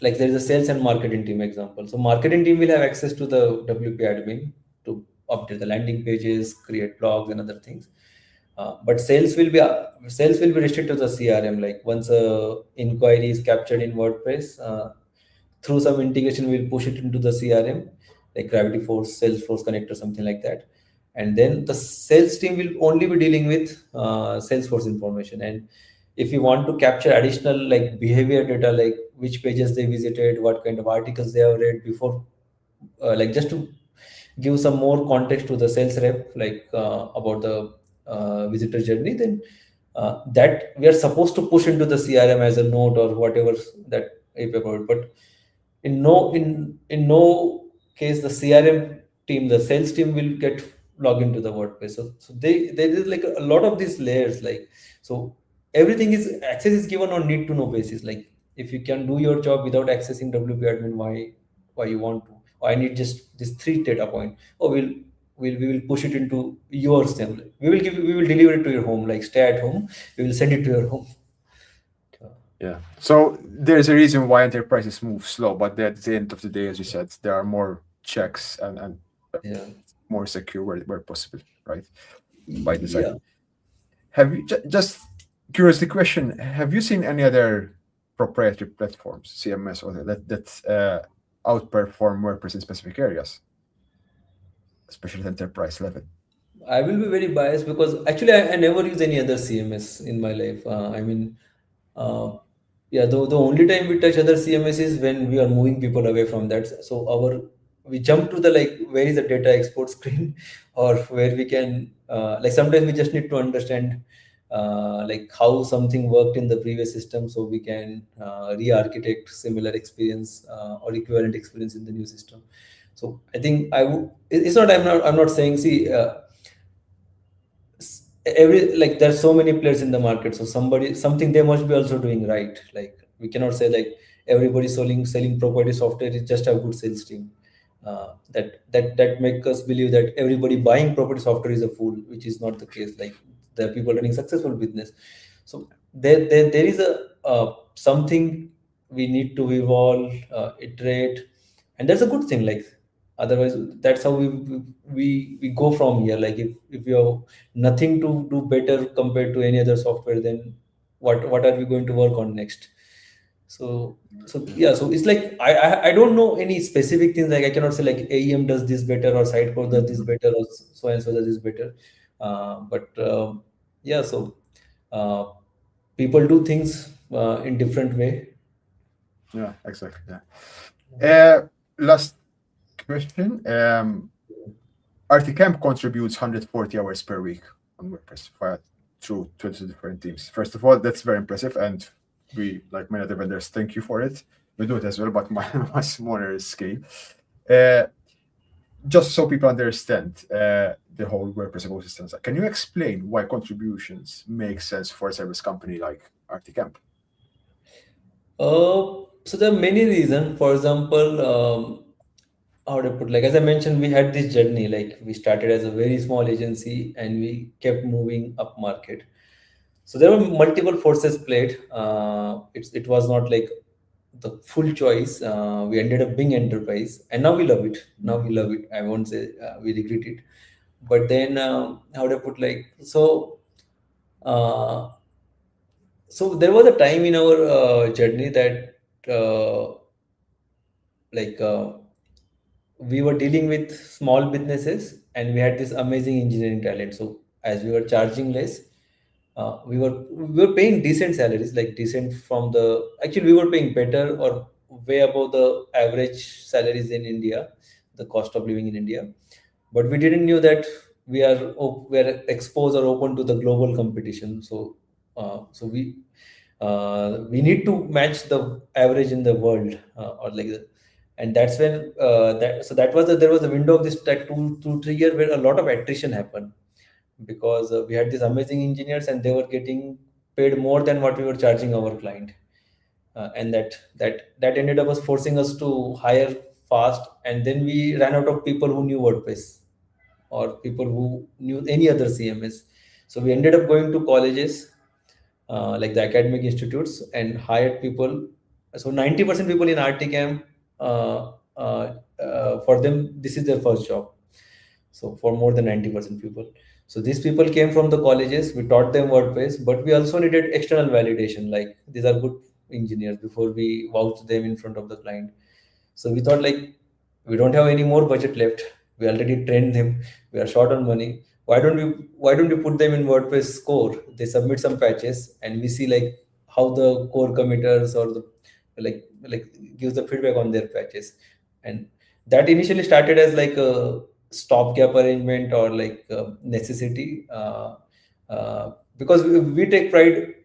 like there is a sales and marketing team example. So marketing team will have access to the WP admin to update the landing pages, create blogs, and other things. But sales will be restricted to the CRM. Like once a inquiry is captured in WordPress, through some integration, we'll push it into the CRM, like Gravity Force, Salesforce connector, something like that. And then the sales team will only be dealing with Salesforce information. And if you want to capture additional like behavior data, like which pages they visited, what kind of articles they have read before, like just to give some more context to the sales rep, like about the visitor journey, then that we are supposed to push into the CRM as a note or whatever that API about. But in no case the CRM team, the sales team will get log into the WordPress. So there is like a lot of these layers. Like so, everything is access is given on need to know basis. Like if you can do your job without accessing WP admin, why you want to? Or I need just this three data point. Or we will push it into your system. We will deliver it to your home. Like stay at home. We will send it to your home. Yeah. So there's a reason why enterprises move slow, but at the end of the day, as you said, there are more checks and Yeah. more secure where possible, right? By design. Yeah. Have you just curious the question? Have you seen any other proprietary platforms, CMS or that outperform WordPress in specific areas, especially at enterprise level? I will be very biased because actually I never use any other CMS in my life. I mean, uh, yeah, the only time we touch other CMS is when we are moving people away from that. So we jump to the like where is the data export screen, or where we can like sometimes we just need to understand like how something worked in the previous system, so we can re-architect similar experience or equivalent experience in the new system. So I think it's not I'm not saying, see, every like there's so many players in the market, so something they must be also doing right. Like we cannot say like everybody selling property software is just a good sales team. That make us believe that everybody buying property software is a fool, which is not the case. Like there are people running successful business. So there is a something we need to evolve, iterate, and that's a good thing. Like otherwise, that's how we go from here. Like if you have nothing to do better compared to any other software, then what are we going to work on next? So Yeah. yeah, so it's like I don't know any specific things. Like I cannot say like AEM does this better or Sitecore does this Mhm. better or so and so does this better. But yeah, so uh, people do things in different way. Yeah, exactly. Yeah. Last question. rtCamp contributes 140 hours per week on WordPress through 20 different teams. First of all, that's very impressive, and we, like many other vendors, thank you for it. We do it as well, but much smaller scale. Uh, just so people understand the whole WordPress ecosystem, can you explain why contributions make sense for a service company like rtCamp? So there are many reasons. For example, how to put, like as I mentioned, we had this journey. Like we started as a very small agency and we kept moving up market. So there were multiple forces played. It was not like the full choice. We ended up being enterprise, and now we love it. Now we love it. I won't say we regret it, but then how to put, like so. So there was a time in our journey that like we were dealing with small businesses, and we had this amazing engineering talent. So as we were charging less, we were paying decent salaries, like decent from the, actually we were paying better or way above the average salaries in India, the cost of living in India. But we didn't knew that we are exposed or open to the global competition. So we need to match the average in the world, or like the, and that's when that was there was a window of this that 2 3 year where a lot of attrition happened, because we had these amazing engineers and they were getting paid more than what we were charging our client. And that ended up us forcing us to hire fast, and then we ran out of people who knew WordPress or people who knew any other CMS. So we ended up going to colleges, like the academic institutes, and hired people. So 90% people in rtCamp, for them this is their first job. So for more than 90% people, so these people came from the colleges. We taught them WordPress, but we also needed external validation, like these are good engineers, before we vouch them in front of the client. So we thought, like, we don't have any more budget left. We already trained them. We are short on money. Why don't we put them in WordPress core? They submit some patches, and we see like how the core committers or the like gives the feedback on their patches. And that initially started as like a stopgap arrangement or like a necessity, because we take pride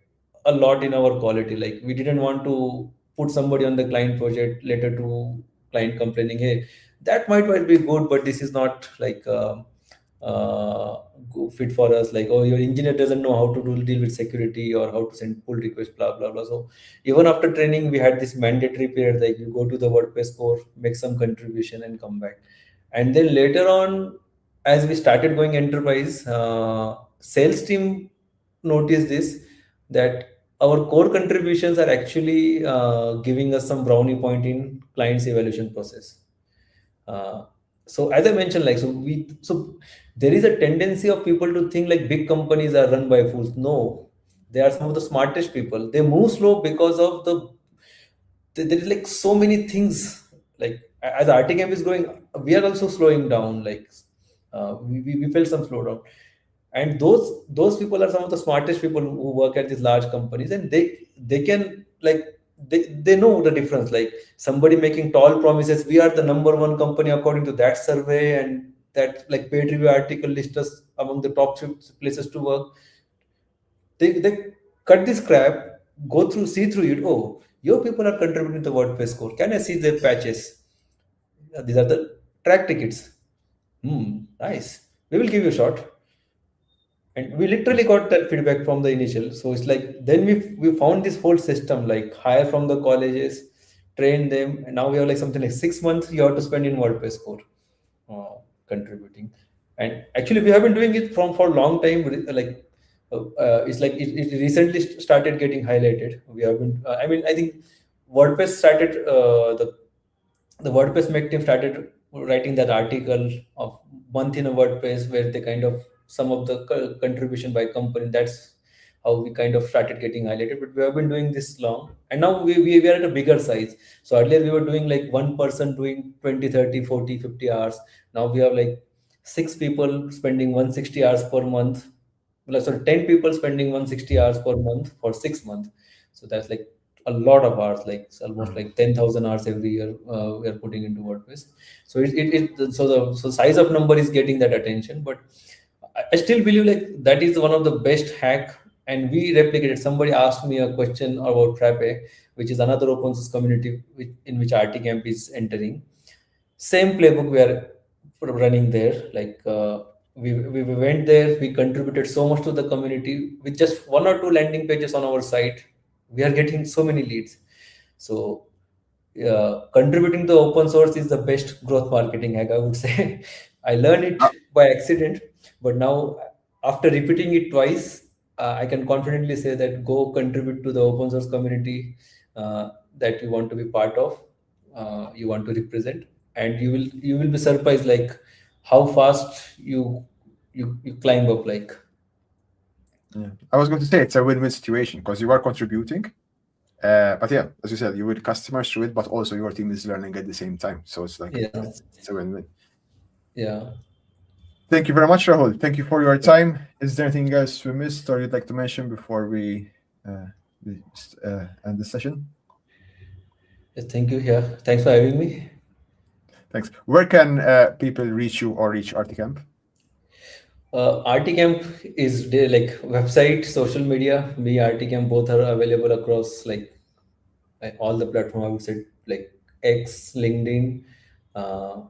a lot in our quality. Like we didn't want to put somebody on the client project later to client complaining, hey, that might be good, but this is not like fit for us. Like, oh, your engineer doesn't know how to deal with security or how to send pull requests, blah blah blah. So even after training, we had this mandatory period, like you go to the WordPress core, make some contribution, and come back. And then later on, as we started going enterprise, sales team noticed this, that our core contributions are actually giving us some brownie point in client's evaluation process. uh, so as I mentioned, like, so there is a tendency of people to think like big companies are run by fools. No, they are some of the smartest people. They move slow because of there is like so many things. Like as rtCamp is growing, we are also slowing down. Like we felt some slowdown, and those people are some of the smartest people who work at these large companies, and they can like they know the difference. Like somebody making tall promises, we are the number one company according to that survey, and that like paid review article list us among the top places to work. They cut this crap, go through, see through it. Oh, your people are contributing to the WordPress core. Can I see their patches? These are the track tickets. Nice. We will give you a shot. And we literally got that feedback from the initial. So it's like then we found this whole system, like hire from the colleges, train them, and now we have like something like 6 months you have to spend in WordPress core, contributing. And actually we have been doing it from for a long time. Like it's like it recently started getting highlighted. We have been I mean, I think WordPress started the WordPress Mech team started writing that article of month in a WordPress, where they kind of some of the contribution by company. That's how we kind of started getting highlighted. But we have been doing this long, and now we are at a bigger size. So earlier we were doing like one person doing 20, 30, 40, 50 hours. Now we have like 6 people spending 160 hours per month. Well, sorry, 10 people spending 160 hours per month for 6 months. So that's like a lot of hours, like it's almost like 10,000 hours every year we are putting into WordPress. So so size of number is getting that attention, but I still believe like that is one of the best hack, and we replicated. Somebody asked me a question about Frappe, which is another open source community in which rtCamp is entering. Same playbook we are running there. Like we went there, we contributed so much to the community. With just one or two landing pages on our site, we are getting so many leads. So contributing to open source is the best growth marketing hack, I would say. I learned it Uh, by accident, but now after repeating it twice, I can confidently say that go contribute to the open source community that you want to be part of, you want to represent, and you will be surprised like how fast you climb up. Like yeah. I was going to say it's a win-win situation because you are contributing, But yeah, as you said, you will customers through it, but also your team is learning at the same time. So it's like Yeah, it's a win-win. yeah. Thank you very much, Rahul. Thank you for your time. Is there anything else we missed or you'd like to mention before we end the session? Thank you. Yeah, thanks for having me. Thanks. Where can people reach you or reach rtCamp? rtCamp is like website, social media. Me, rtCamp both are available across like all the platform. I would say like X, LinkedIn, uh,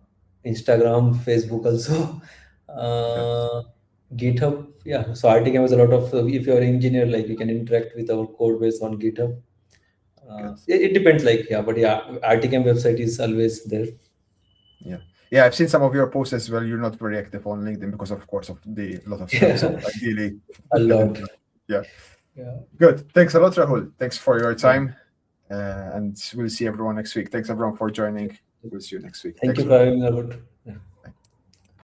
Instagram, Facebook also, Yes. GitHub. Yeah, so rtCamp has a lot of. If you're an engineer, like you can interact with our code base on GitHub. Good. It depends, like yeah, but yeah, rtCamp website is always there. Yeah. Yeah, I've seen some of your posts as well. You're not very active on LinkedIn because, of course, of the lot of stuff. So Yeah, ideally, a put that in. lot. Yeah. Yeah. Good. Thanks a lot, Rahul. Thanks for your Yeah. time. And we'll see everyone next week. Thanks everyone for joining. We'll see you next week. Thank Thanks you a for lot. having me, Robert.